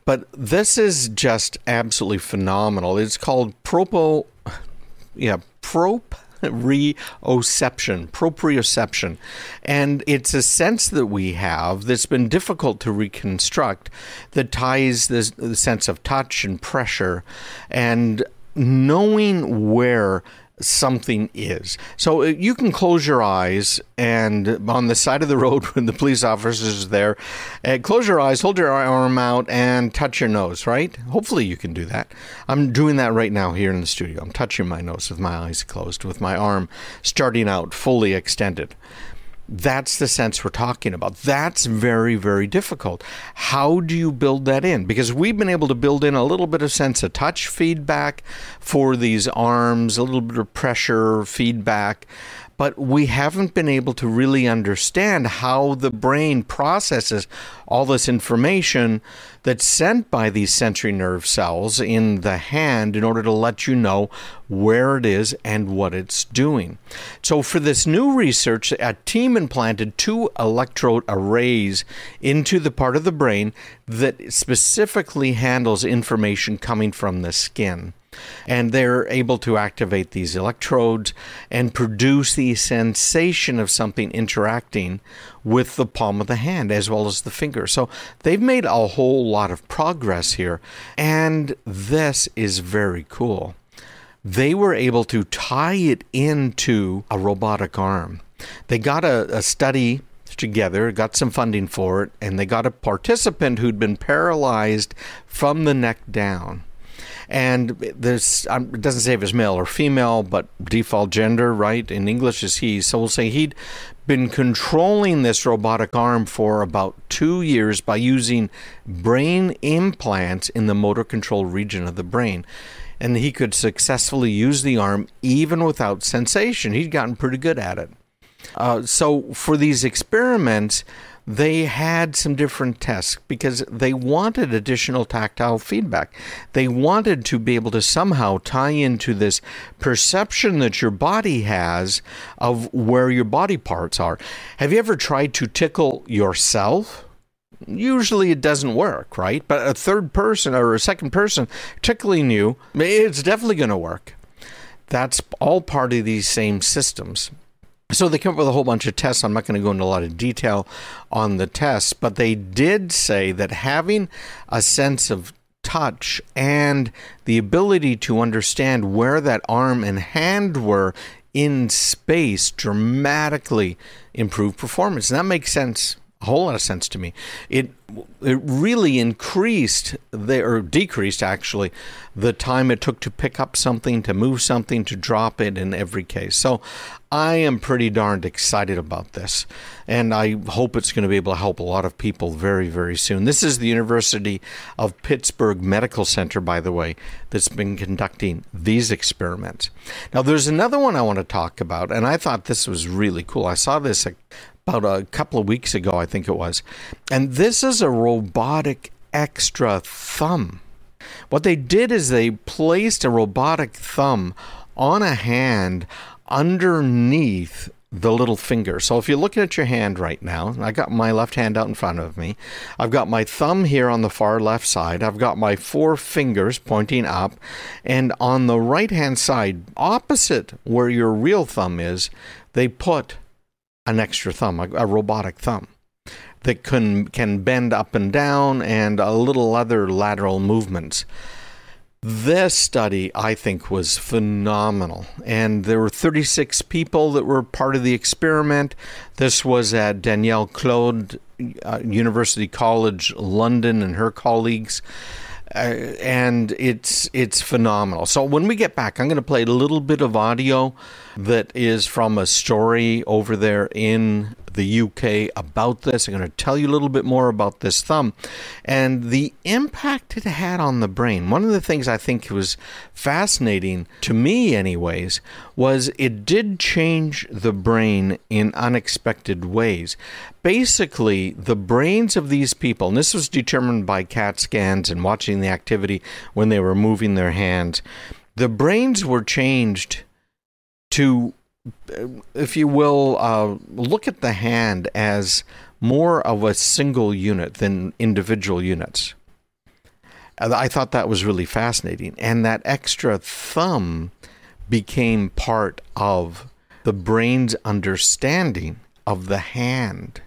But this is just absolutely phenomenal. It's called proprioception. And it's a sense that we have that's been difficult to reconstruct that ties the sense of touch and pressure and knowing where something is. So you can close your eyes and on the side of the road when the police officers are there, close your eyes, hold your arm out and touch your nose, right? Hopefully you can do that. I'm doing that right now here in the studio. I'm touching my nose with my eyes closed, with my arm starting out fully extended. That's the sense we're talking about. That's very, very difficult. How do you build that in? Because we've been able to build in a little bit of sense of touch feedback for these arms, a little bit of pressure feedback, but we haven't been able to really understand how the brain processes all this information that's sent by these sensory nerve cells in the hand in order to let you know where it is and what it's doing. So for this new research, a team implanted 2 electrode arrays into the part of the brain that specifically handles information coming from the skin. And they're able to activate these electrodes and produce the sensation of something interacting with the palm of the hand as well as the finger. So they've made a whole lot of progress here, and this is very cool. They were able to tie it into a robotic arm. They got a study together, got some funding for it, and they got a participant who'd been paralyzed from the neck down. And this, it doesn't say if it's male or female, but default gender, right? In English is he. So we'll say he'd been controlling this robotic arm for about 2 years by using brain implants in the motor control region of the brain. And he could successfully use the arm even without sensation. He'd gotten pretty good at it. So for these experiments, they had some different tests because they wanted additional tactile feedback. They wanted to be able to somehow tie into this perception that your body has of where your body parts are. Have you ever tried to tickle yourself? Usually it doesn't work, right? But a third person or a second person tickling you, it's definitely going to work. That's all part of these same systems. So they came up with a whole bunch of tests. I'm not going to go into a lot of detail on the tests, but they did say that having a sense of touch and the ability to understand where that arm and hand were in space dramatically improved performance. And that makes sense a whole lot of sense to me. It really increased or decreased actually the time it took to pick up something, to move something, to drop it in every case. So I am pretty darned excited about this, and I hope it's going to be able to help a lot of people very, very soon. This is the University of Pittsburgh Medical Center, by the way, that's been conducting these experiments. Now, there's another one I want to talk about, and I thought this was really cool. I saw this about a couple of weeks ago, I think it was. And this is a robotic extra thumb. What they did is they placed a robotic thumb on a hand underneath the little finger. So if you're looking at your hand right now, I got my left hand out in front of me. I've got my thumb here on the far left side. I've got my 4 fingers pointing up. And on the right-hand side, opposite where your real thumb is, they put an extra thumb, a robotic thumb that can bend up and down and a little other lateral movements. This study, I think, was phenomenal. And there were 36 people that were part of the experiment. This was at Danielle Claude University College London and her colleagues. And it's phenomenal. So when we get back, I'm going to play a little bit of audio that is from a story over there in the UK about this. I'm going to tell you a little bit more about this thumb and the impact it had on the brain. One of the things I think was fascinating, to me anyways, was it did change the brain in unexpected ways. Basically, the brains of these people, and this was determined by CAT scans and watching the activity when they were moving their hands, the brains were changed to, if you will, look at the hand as more of a single unit than individual units. I thought that was really fascinating. And that extra thumb became part of the brain's understanding of the hand.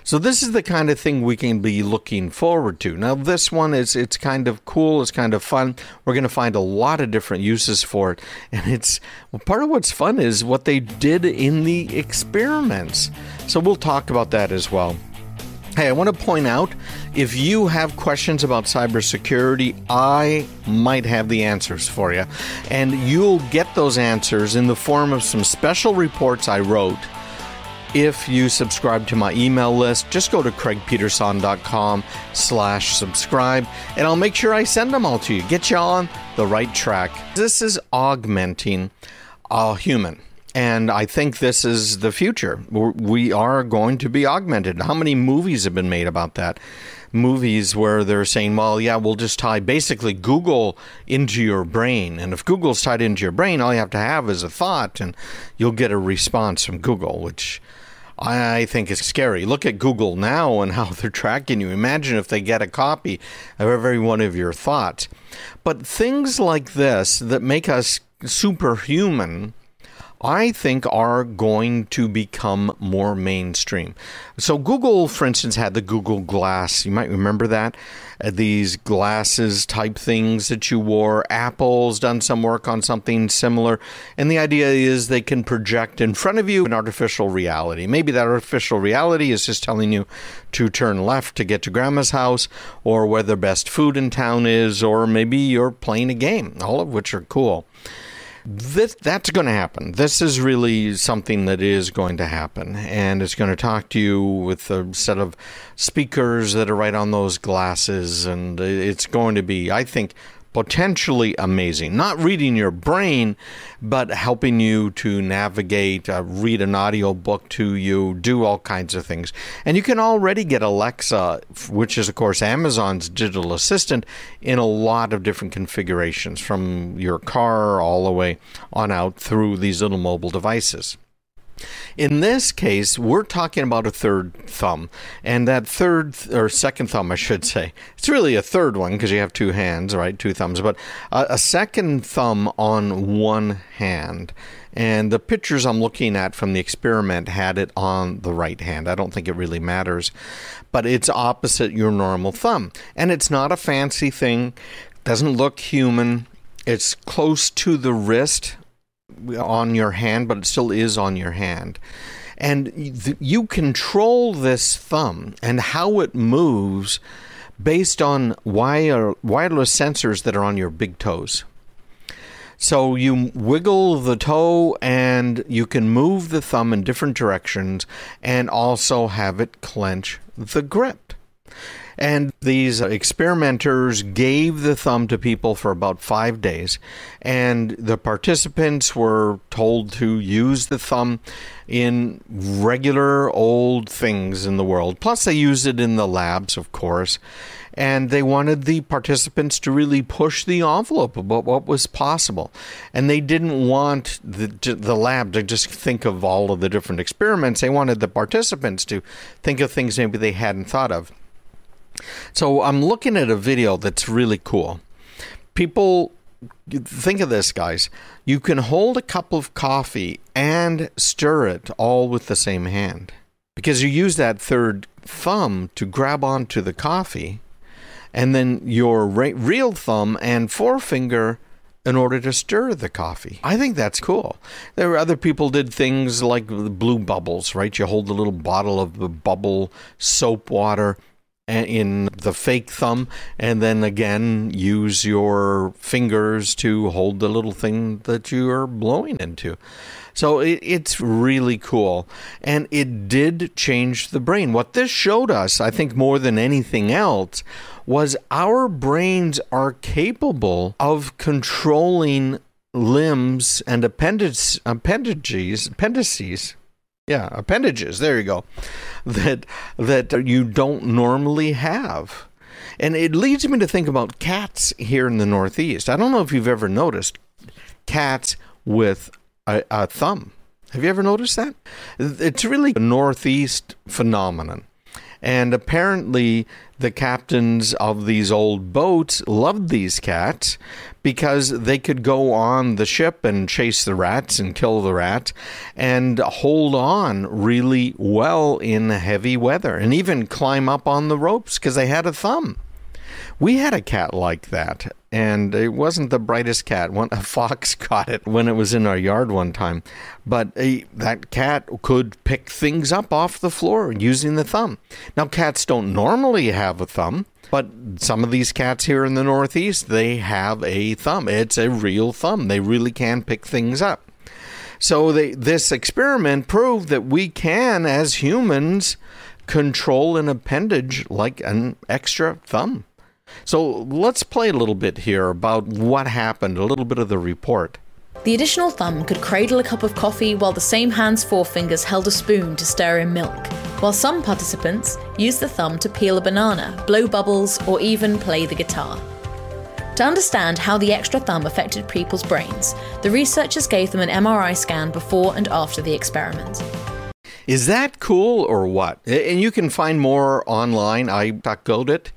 So this is the kind of thing we can be looking forward to. Now, this one it's kind of cool. It's kind of fun. We're going to find a lot of different uses for it. And part of what's fun is what they did in the experiments. So we'll talk about that as well. Hey, I want to point out, if you have questions about cybersecurity, I might have the answers for you. And you'll get those answers in the form of some special reports I wrote. If you subscribe to my email list, just go to craigpeterson.com/subscribe, and I'll make sure I send them all to you. Get you on the right track. This is augmenting a human. And I think this is the future. We are going to be augmented. How many movies have been made about that? Movies where they're saying, well, yeah, we'll just tie basically Google into your brain. And if Google's tied into your brain, all you have to have is a thought, and you'll get a response from Google, which I think is scary. Look at Google now and how they're tracking you. Imagine if they get a copy of every one of your thoughts. But things like this that make us superhuman, I think, are going to become more mainstream. So Google, for instance, had the Google Glass. You might remember that. These glasses type things that you wore. Apple's done some work on something similar. And the idea is they can project in front of you an artificial reality. Maybe that artificial reality is just telling you to turn left to get to grandma's house, or where the best food in town is, or maybe you're playing a game, all of which are cool. That's going to happen. This is really something that is going to happen, and it's going to talk to you with a set of speakers that are right on those glasses, and it's going to be, I think, potentially amazing. Not reading your brain, but helping you to navigate, read an audio book to you, do all kinds of things. And you can already get Alexa, which is, of course, Amazon's digital assistant, in a lot of different configurations, from your car all the way on out through these little mobile devices. In this case, we're talking about a third thumb, and that second thumb, I should say. It's really a third one because you have two hands, right? Two thumbs, but a second thumb on one hand. And the pictures I'm looking at from the experiment had it on the right hand. I don't think it really matters, but it's opposite your normal thumb. And it's not a fancy thing. Doesn't look human. It's close to the wrist on your hand, but it still is on your hand. And you control this thumb and how it moves based on wireless sensors that are on your big toes. So you wiggle the toe and you can move the thumb in different directions and also have it clench the grip. And these experimenters gave the thumb to people for about 5 days, and the participants were told to use the thumb in regular old things in the world. Plus, they used it in the labs, of course, and they wanted the participants to really push the envelope about what was possible. And they didn't want the lab to just think of all of the different experiments. They wanted the participants to think of things maybe they hadn't thought of. So I'm looking at a video that's really cool. People, think of this, guys. You can hold a cup of coffee and stir it all with the same hand, because you use that third thumb to grab onto the coffee, and then your real thumb and forefinger in order to stir the coffee. I think that's cool. There were other people did things like blue bubbles, right? You hold a little bottle of the bubble soap water in the fake thumb, and then again use your fingers to hold the little thing that you are blowing into. So it's really cool, and it did change the brain. What this showed us, I think more than anything else, was our brains are capable of controlling limbs and appendages, there you go, that you don't normally have. And it leads me to think about cats here in the Northeast. I don't know if you've ever noticed cats with a thumb. Have you ever noticed that? It's really a Northeast phenomenon. And apparently the captains of these old boats loved these cats because they could go on the ship and chase the rats and kill the rats and hold on really well in heavy weather and even climb up on the ropes because they had a thumb. We had a cat like that, and it wasn't the brightest cat. A fox caught it when it was in our yard one time. But that cat could pick things up off the floor using the thumb. Now, cats don't normally have a thumb, but some of these cats here in the Northeast, they have a thumb. It's a real thumb. They really can pick things up. So this experiment proved that we can, as humans, control an appendage like an extra thumb. So let's play a little bit here about what happened, a little bit of the report. The additional thumb could cradle a cup of coffee while the same hand's forefingers held a spoon to stir in milk, while some participants used the thumb to peel a banana, blow bubbles, or even play the guitar. To understand how the extra thumb affected people's brains, the researchers gave them an MRI scan before and after the experiment. Is that cool or what? And you can find more online. I DuckGo'd it.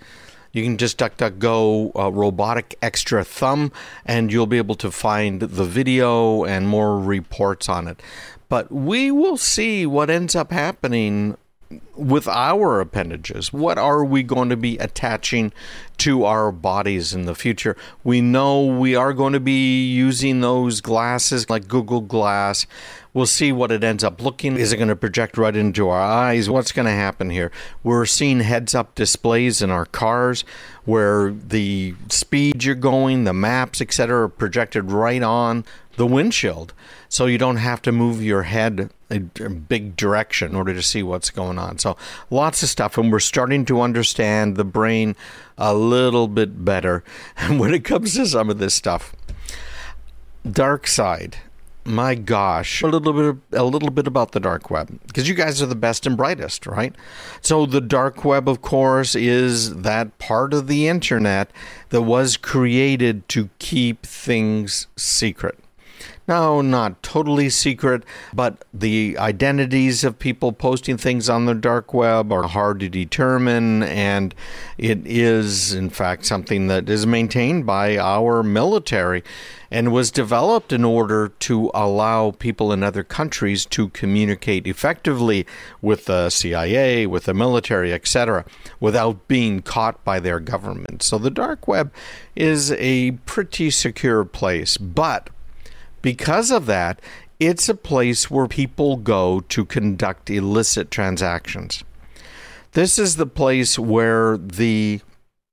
You can just DuckDuckGo robotic extra thumb, and you'll be able to find the video and more reports on it. But we will see what ends up happening with our appendages. What are we going to be attaching to our bodies in the future? We know we are going to be using those glasses like Google Glass. We'll see what it ends up looking. Is it going to project right into our eyes? What's going to happen here? We're seeing heads-up displays in our cars where the speed you're going, the maps, etc., are projected right on the windshield. So you don't have to move your head a big direction in order to see what's going on. So lots of stuff, and we're starting to understand the brain a little bit better. And when it comes to some of this stuff, dark side. My gosh, a little bit about the dark web, because you guys are the best and brightest, right? So the dark web, of course, is that part of the internet that was created to keep things secret. No, not totally secret, but the identities of people posting things on the dark web are hard to determine, and it is, in fact, something that is maintained by our military and was developed in order to allow people in other countries to communicate effectively with the CIA, with the military, etc., without being caught by their government. So the dark web is a pretty secure place, but because of that, It's a place where people go to conduct illicit transactions. This is the place where the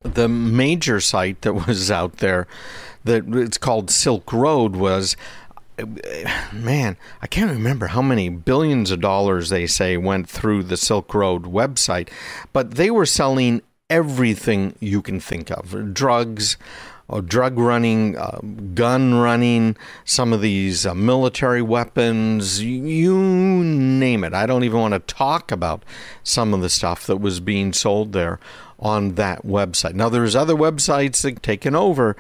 major site that was out there, that it's called Silk Road, was, man, I can't remember how many billions of dollars they say went through the Silk Road website, but they were selling everything you can think of. Drugs, drug running, gun running, some of these military weapons, you name it. I don't even want to talk about some of the stuff that was being sold there on that website. Now, there's other websites that taken over,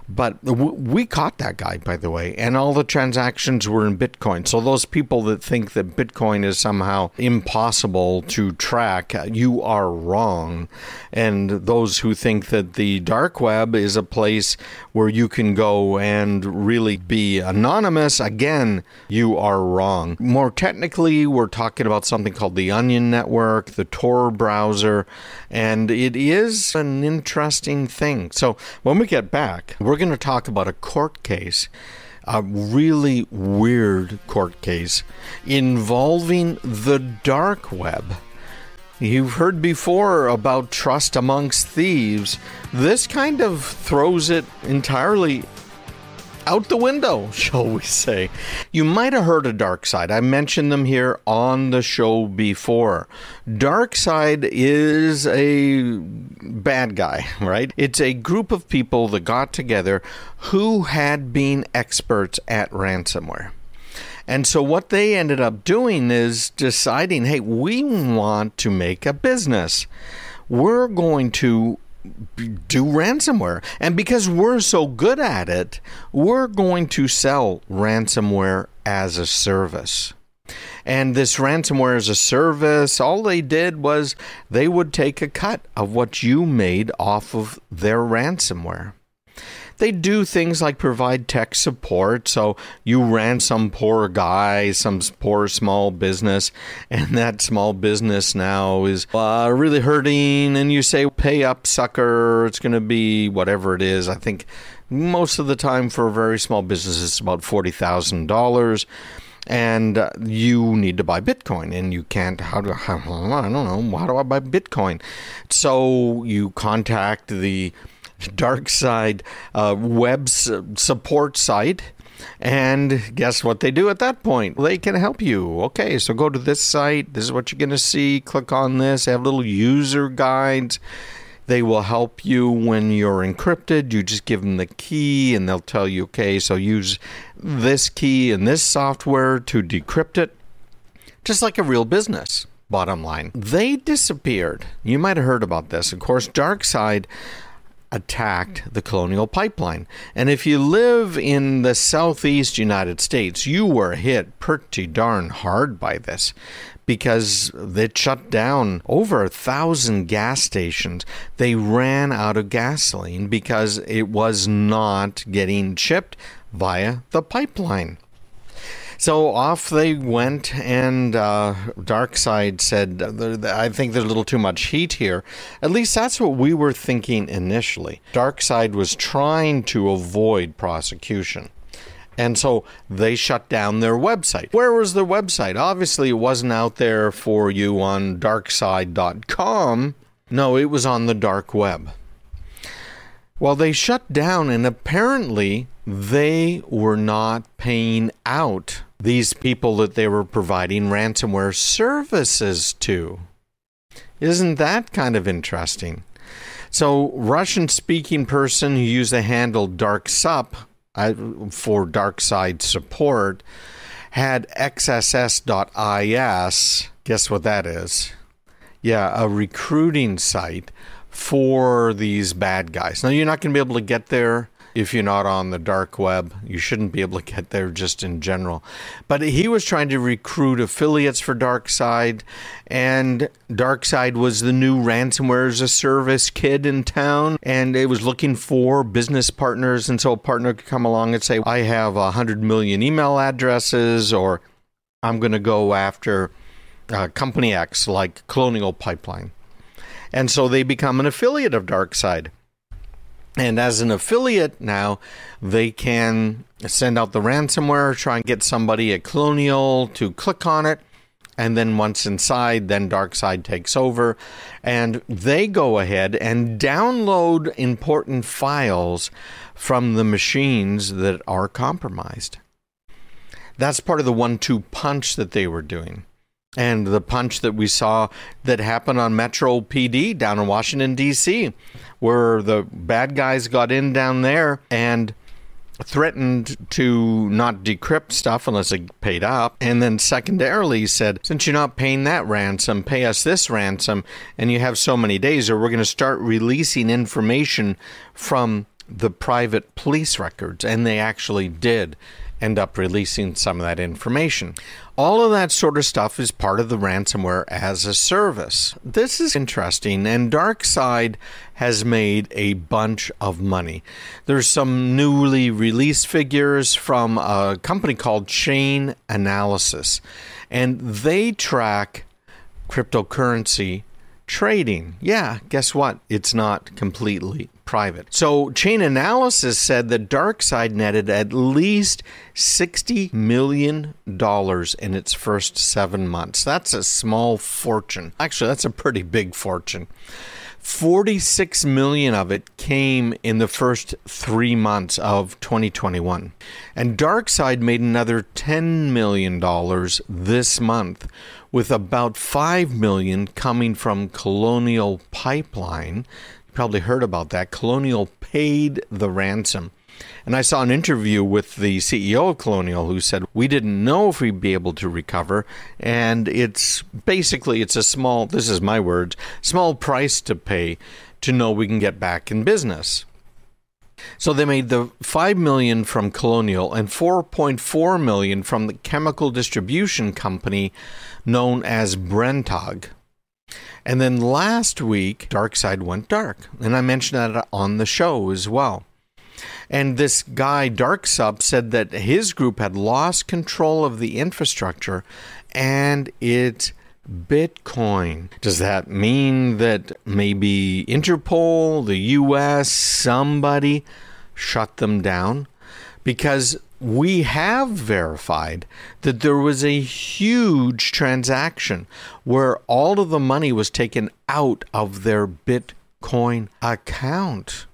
but we caught that guy, by the way, and all the transactions were in Bitcoin. So those people that think that Bitcoin is somehow impossible to track, you are wrong. And those who think that the dark web is a place where you can go and really be anonymous, again, you are wrong. More technically, we're talking about something called the Onion Network, the Tor browser, and it is an interesting thing. So when we get back, we're going to talk about a court case, a really weird court case involving the dark web. You've heard before about trust amongst thieves. This kind of throws it entirely out the window, shall we say. You might have heard of DarkSide. I mentioned them here on the show before. DarkSide is a bad guy, right? It's a group of people that got together who had been experts at ransomware. And so what they ended up doing is deciding, hey, we want to make a business. We're going to do ransomware. And because we're so good at it, we're going to sell ransomware as a service. And this ransomware as a service, all they did was they would take a cut of what you made off of their ransomware. They do things like provide tech support. So you ran some poor guy, some poor small business, and that small business now is really hurting. And you say, pay up, sucker. It's going to be whatever it is. I think most of the time for a very small business, it's about $40,000. And you need to buy Bitcoin, and you can't. I don't know. How do I buy Bitcoin? So you contact the DarkSide web support site, and guess what they do at that point? They can help you. Okay, so go to this site. This is what you're going to see. Click on this. They have little user guides. They will help you when you're encrypted. You just give them the key, and they'll tell you, okay, so use this key and this software to decrypt it, just like a real business. Bottom line, they disappeared. You might have heard about this. Of course, DarkSide attacked the Colonial Pipeline. And if you live in the southeast United States, you were hit pretty darn hard by this, because they shut down over 1,000 gas stations. They ran out of gasoline because it was not getting shipped via the pipeline. So off they went, and DarkSide said, I think there's a little too much heat here. At least that's what we were thinking initially. DarkSide was trying to avoid prosecution. And so they shut down their website. Where was their website? Obviously, it wasn't out there for you on darkside.com. No, it was on the dark web. Well, they shut down, and apparently they were not paying out these people that they were providing ransomware services to. Isn't that kind of interesting? So, Russian-speaking person who used the handle DarkSup for DarkSide support had XSS.is. Guess what that is? Yeah, a recruiting site for these bad guys. Now, you're not going to be able to get there if you're not on the dark web. You shouldn't be able to get there just in general. But he was trying to recruit affiliates for DarkSide, and DarkSide was the new ransomware as a service kid in town, and it was looking for business partners. And so a partner could come along and say, I have 100 million email addresses, or I'm going to go after Company X, like Colonial Pipeline. And so they become an affiliate of DarkSide. And as an affiliate now, they can send out the ransomware, try and get somebody at Colonial to click on it. And then once inside, then DarkSide takes over. And they go ahead and download important files from the machines that are compromised. That's part of the 1-2 punch that they were doing. And the punch that we saw that happened on Metro PD down in Washington, D.C., where the bad guys got in down there and threatened to not decrypt stuff unless it paid up. And then secondarily said, since you're not paying that ransom, pay us this ransom, and you have so many days, or we're going to start releasing information from the private police records. And they actually did end up releasing some of that information. All of that sort of stuff is part of the ransomware as a service. This is interesting, and DarkSide has made a bunch of money. There's some newly released figures from a company called Chainalysis, and they track cryptocurrency trading. Yeah, guess what? It's not completely private. So Chainalysis said that DarkSide netted at least $60 million in its first 7 months. That's a small fortune. Actually, that's a pretty big fortune. 46 million of it came in the first 3 months of 2021. And DarkSide made another $10 million this month, with about $5 million coming from Colonial Pipeline. You probably heard about that. Colonial paid the ransom. And I saw an interview with the CEO of Colonial who said, we didn't know if we'd be able to recover. And it's basically, it's a small, this is my words, small price to pay to know we can get back in business. So they made the $5 million from Colonial and $4.4 million from the chemical distribution company known as Brenntag. And then last week, DarkSide went dark. And I mentioned that on the show as well. And this guy, DarkSub, said that his group had lost control of the infrastructure and its Bitcoin. Does that mean that maybe Interpol, the US, somebody shut them down? Because we have verified that there was a huge transaction where all of the money was taken out of their Bitcoin account.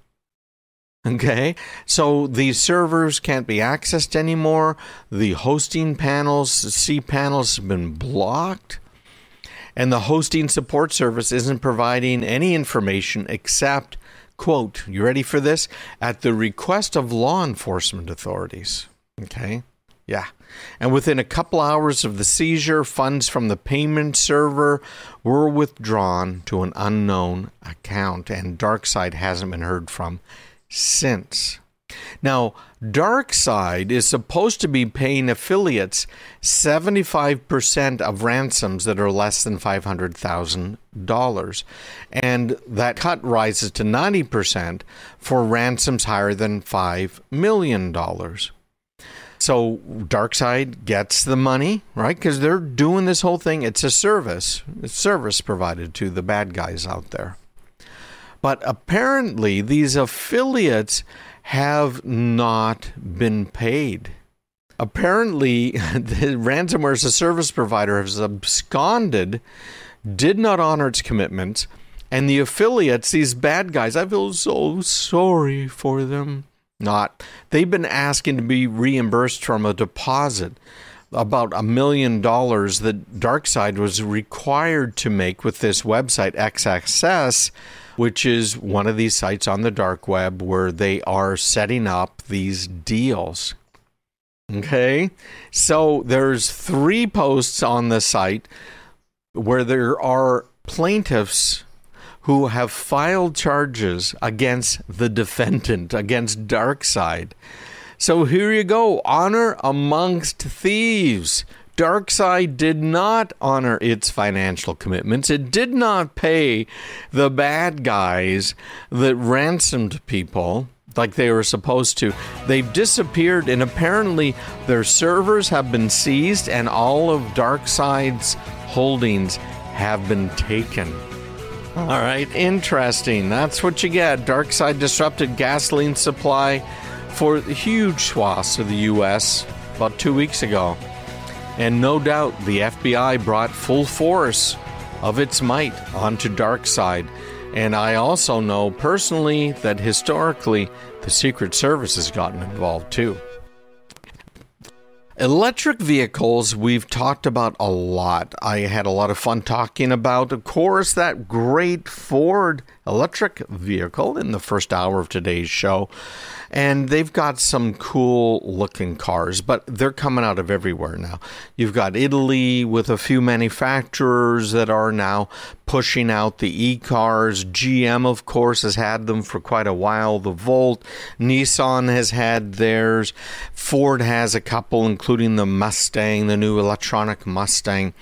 Okay, so these servers can't be accessed anymore. The hosting panels, cPanels, have been blocked. And the hosting support service isn't providing any information except, quote, you ready for this? At the request of law enforcement authorities. Okay, yeah. And within a couple hours of the seizure, funds from the payment server were withdrawn to an unknown account, and DarkSide hasn't been heard from since. Now, DarkSide is supposed to be paying affiliates 75% of ransoms that are less than $500,000, and that cut rises to 90% for ransoms higher than $5 million. So DarkSide gets the money, right? Because they're doing this whole thing. It's a service. It's service provided to the bad guys out there. But apparently, these affiliates have not been paid. Apparently, the ransomware as a service provider has absconded, did not honor its commitments, and the affiliates, these bad guys, I feel so sorry for them. They've been asking to be reimbursed from a deposit, about $1 million that DarkSide was required to make with this website, XXS, which is one of these sites on the dark web where they are setting up these deals. Okay, so there's 3 posts on the site where there are plaintiffs who have filed charges against the defendant, against DarkSide. So here you go, honor amongst thieves. DarkSide did not honor its financial commitments. It did not pay the bad guys that ransomed people like they were supposed to. They've disappeared, and apparently their servers have been seized and all of DarkSide's holdings have been taken. All right, interesting. That's what you get. DarkSide disrupted gasoline supply for huge swaths of the U.S. about 2 weeks ago. And no doubt the FBI brought full force of its might onto DarkSide. And I also know personally that historically the Secret Service has gotten involved too. Electric vehicles we've talked about a lot. I had a lot of fun talking about, of course, that great Ford electric vehicle in the first hour of today's show. And they've got some cool looking cars, but they're coming out of everywhere now. You've got Italy with a few manufacturers that are now pushing out the e-cars. GM, of course, has had them for quite a while. The Volt. Nissan has had theirs. Ford has a couple, including the Mustang, the new electronic Mustang.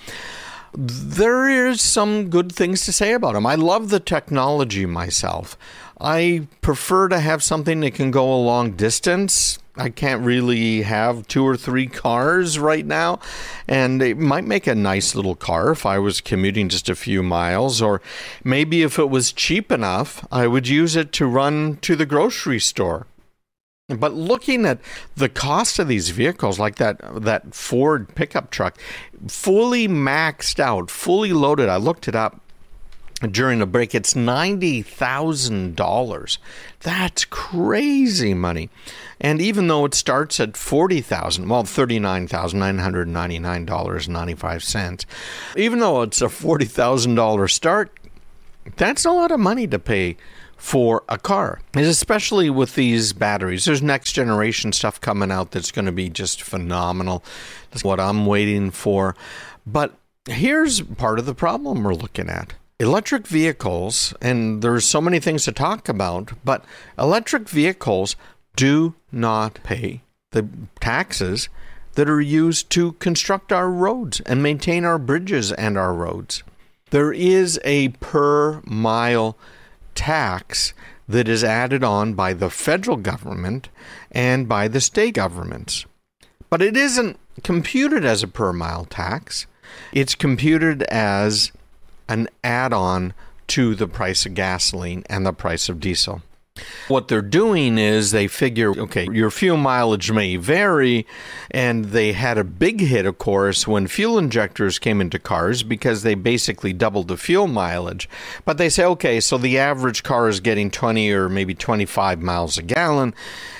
There is some good things to say about them. I love the technology myself. I prefer to have something that can go a long distance. I can't really have 2 or 3 cars right now, and it might make a nice little car if I was commuting just a few miles, or maybe if it was cheap enough, I would use it to run to the grocery store. But looking at the cost of these vehicles, like that Ford pickup truck, fully maxed out, fully loaded, I looked it up during the break, it's $90,000. That's crazy money. And even though it starts at $40,000, well, $39,999.95, even though it's a $40,000 start, that's a lot of money to pay for a car, especially with these batteries. There's next generation stuff coming out that's going to be just phenomenal. That's what I'm waiting for. But here's part of the problem we're looking at. Electric vehicles, and there's so many things to talk about, but electric vehicles do not pay the taxes that are used to construct our roads and maintain our bridges and our roads. There is a per mile tax that is added on by the federal government and by the state governments. But it isn't computed as a per mile tax. It's computed as an add-on to the price of gasoline and the price of diesel. What they're doing is they figure, okay, your fuel mileage may vary, and they had a big hit, of course, when fuel injectors came into cars because they basically doubled the fuel mileage. But they say, okay, so the average car is getting 20 or maybe 25 miles a gallon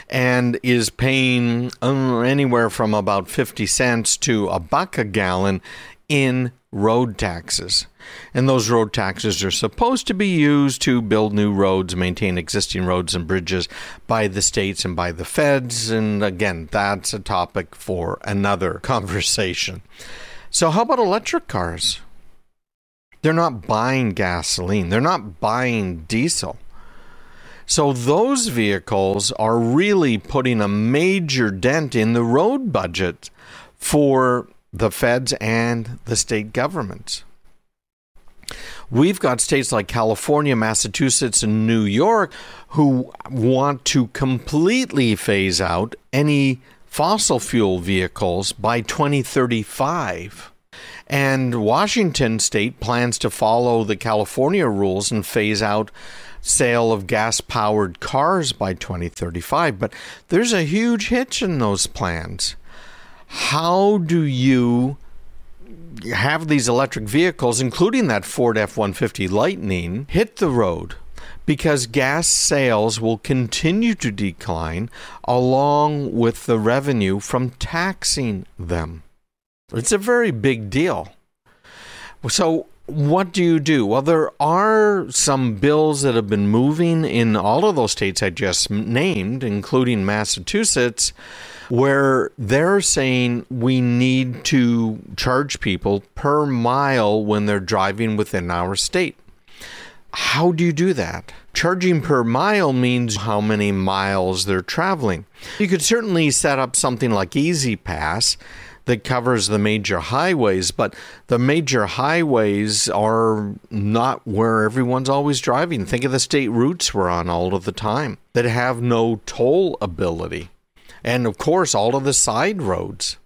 and is paying anywhere from about 50 cents to $1 a gallon in road taxes. And those road taxes are supposed to be used to build new roads, maintain existing roads and bridges by the states and by the feds. And again, that's a topic for another conversation. So how about electric cars? They're not buying gasoline. They're not buying diesel. So those vehicles are really putting a major dent in the road budget for the feds and the state governments. We've got states like California, Massachusetts, and New York who want to completely phase out any fossil fuel vehicles by 2035. And Washington state plans to follow the California rules and phase out sale of gas-powered cars by 2035. But there's a huge hitch in those plans. How do you have these electric vehicles, including that Ford F-150 Lightning, hit the road? Because gas sales will continue to decline along with the revenue from taxing them. It's a very big deal. So what do you do? Well, there are some bills that have been moving in all of those states I just named, including Massachusetts, where they're saying we need to charge people per mile when they're driving within our state. How do you do that? Charging per mile means how many miles they're traveling. You could certainly set up something like Easy Pass that covers the major highways, but the major highways are not where everyone's always driving. Think of the state routes we're on all of the time that have no toll ability. And of course, all of the side roads.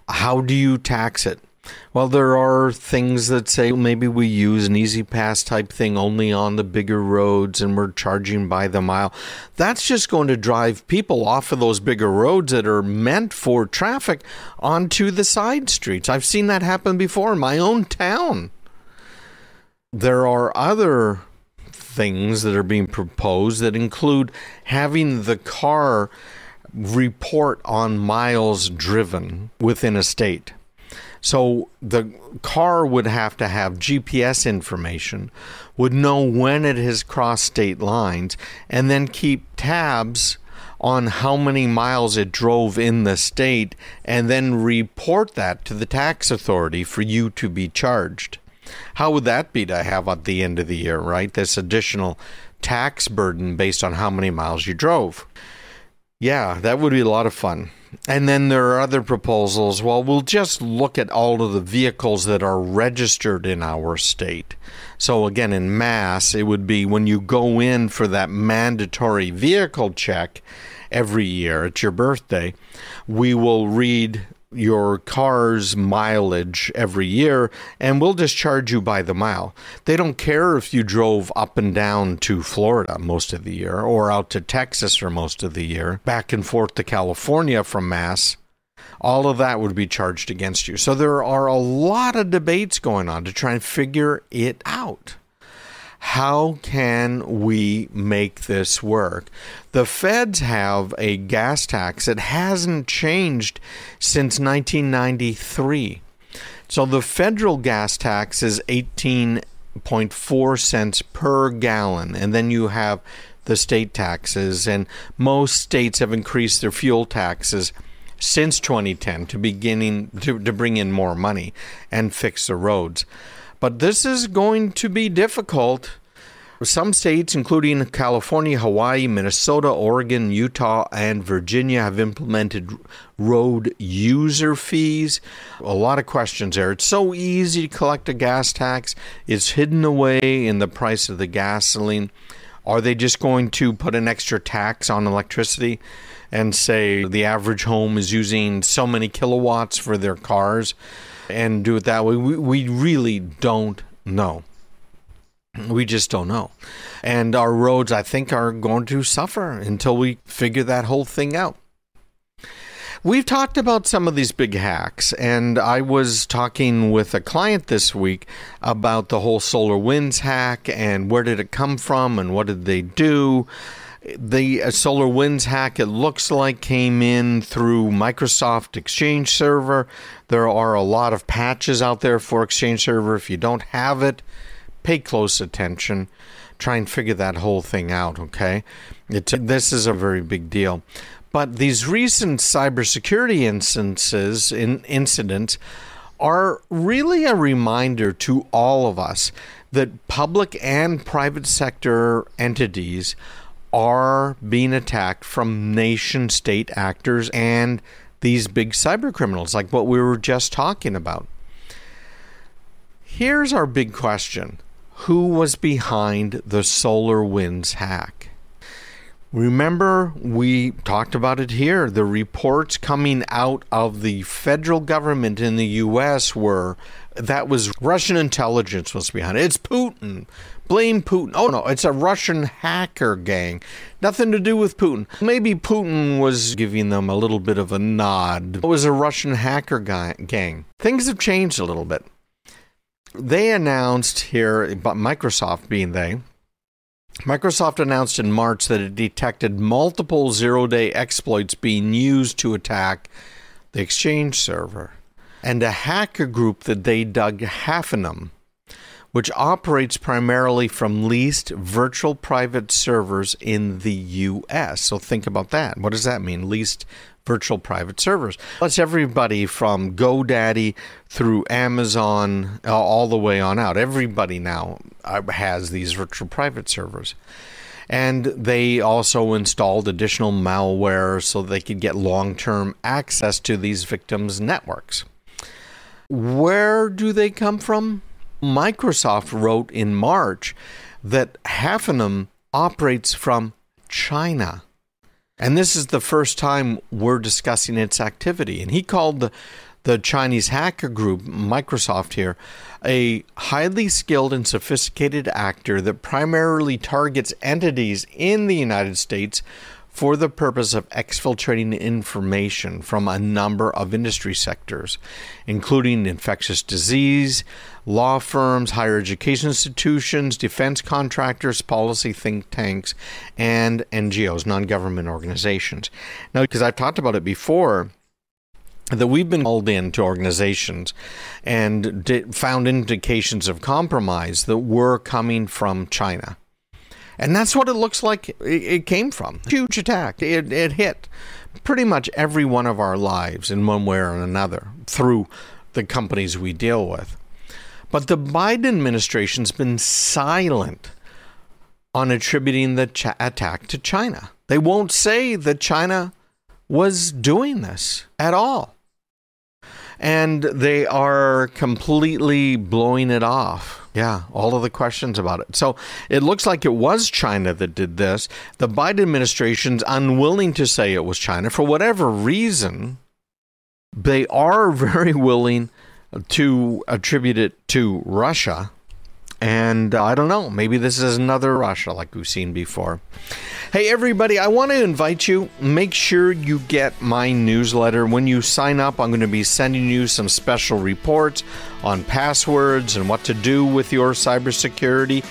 How do you tax it? Well, there are things that say maybe we use an easy pass type thing only on the bigger roads and we're charging by the mile. That's just going to drive people off of those bigger roads that are meant for traffic onto the side streets. I've seen that happen before in my own town. There are other things that are being proposed that include having the car report on miles driven within a state. So the car would have to have GPS information, would know when it has crossed state lines, and then keep tabs on how many miles it drove in the state, and then report that to the tax authority for you to be charged. How would that be to have at the end of the year, right? This additional tax burden based on how many miles you drove. Yeah, that would be a lot of fun. And then there are other proposals. Well, we'll just look at all of the vehicles that are registered in our state. So again, in Mass, it would be when you go in for that mandatory vehicle check every year at your birthday, we will read your car's mileage every year, and we'll just charge you by the mile. They don't care if you drove up and down to Florida most of the year, or out to Texas for most of the year, back and forth to California from Mass. All of that would be charged against you. So there are a lot of debates going on to try and figure it out. How can we make this work? The feds have a gas tax that hasn't changed since 1993. So the federal gas tax is 18.4 cents per gallon. And then you have the state taxes. And most states have increased their fuel taxes since 2010 to bring in more money and fix the roads. But this is going to be difficult. Some states, including California, Hawaii, Minnesota, Oregon, Utah, and Virginia, have implemented road user fees. A lot of questions there. It's so easy to collect a gas tax. It's hidden away in the price of the gasoline. Are they just going to put an extra tax on electricity and say the average home is using so many kilowatts for their cars and do it that way? We really don't know. We just don't know. And our roads, I think, are going to suffer until we figure that whole thing out. We've talked about some of these big hacks, and I was talking with a client this week about the whole SolarWinds hack and where did it come from and what did they do. The SolarWinds hack, it looks like, came in through Microsoft Exchange Server. There are a lot of patches out there for Exchange Server. If you don't have it, pay close attention. Try and figure that whole thing out, okay? This is a very big deal. But these recent cybersecurity incidents are really a reminder to all of us that public and private sector entities are being attacked from nation-state actors and these big cyber criminals, like what we were just talking about. Here's our big question. Who was behind the SolarWinds hack? Remember, we talked about it here. The reports coming out of the federal government in the U.S. were that was Russian intelligence was behind it. It's Putin. Blame Putin. Oh, no, it's a Russian hacker gang. Nothing to do with Putin. Maybe Putin was giving them a little bit of a nod. It was a Russian hacker gang. Things have changed a little bit. They announced here, but Microsoft being they, Microsoft announced in March that it detected multiple zero-day exploits being used to attack the Exchange server. And a hacker group that they dubbed Hafnium, which operates primarily from leased virtual private servers in the U.S. So think about that. What does that mean, leased virtual private servers? That's everybody from GoDaddy through Amazon all the way on out. Everybody now has these virtual private servers. And they also installed additional malware so they could get long-term access to these victims' networks. Where do they come from? Microsoft wrote in March that Hafnium operates from China. And this is the first time we're discussing its activity. And he called the the Chinese hacker group, Microsoft here, a highly skilled and sophisticated actor that primarily targets entities in the United States for the purpose of exfiltrating information from a number of industry sectors, including infectious disease, law firms, higher education institutions, defense contractors, policy think tanks, and NGOs, non-government organizations. Now, because I've talked about it before, that we've been called into organizations and found indications of compromise that were coming from China. And that's what it looks like it came from. Huge attack. It hit pretty much every one of our lives in one way or another through the companies we deal with. But the Biden administration's been silent on attributing the attack to China. They won't say that China was doing this at all. And they are completely blowing it off. Yeah, all of the questions about it. So it looks like it was China that did this. The Biden administration's unwilling to say it was China. For whatever reason, they are very willing to attribute it to Russia. And I don't know, maybe this is another Russia like we've seen before. Hey, everybody, I want to invite you, make sure you get my newsletter. When you sign up, I'm going to be sending you some special reports on passwords and what to do with your cybersecurity.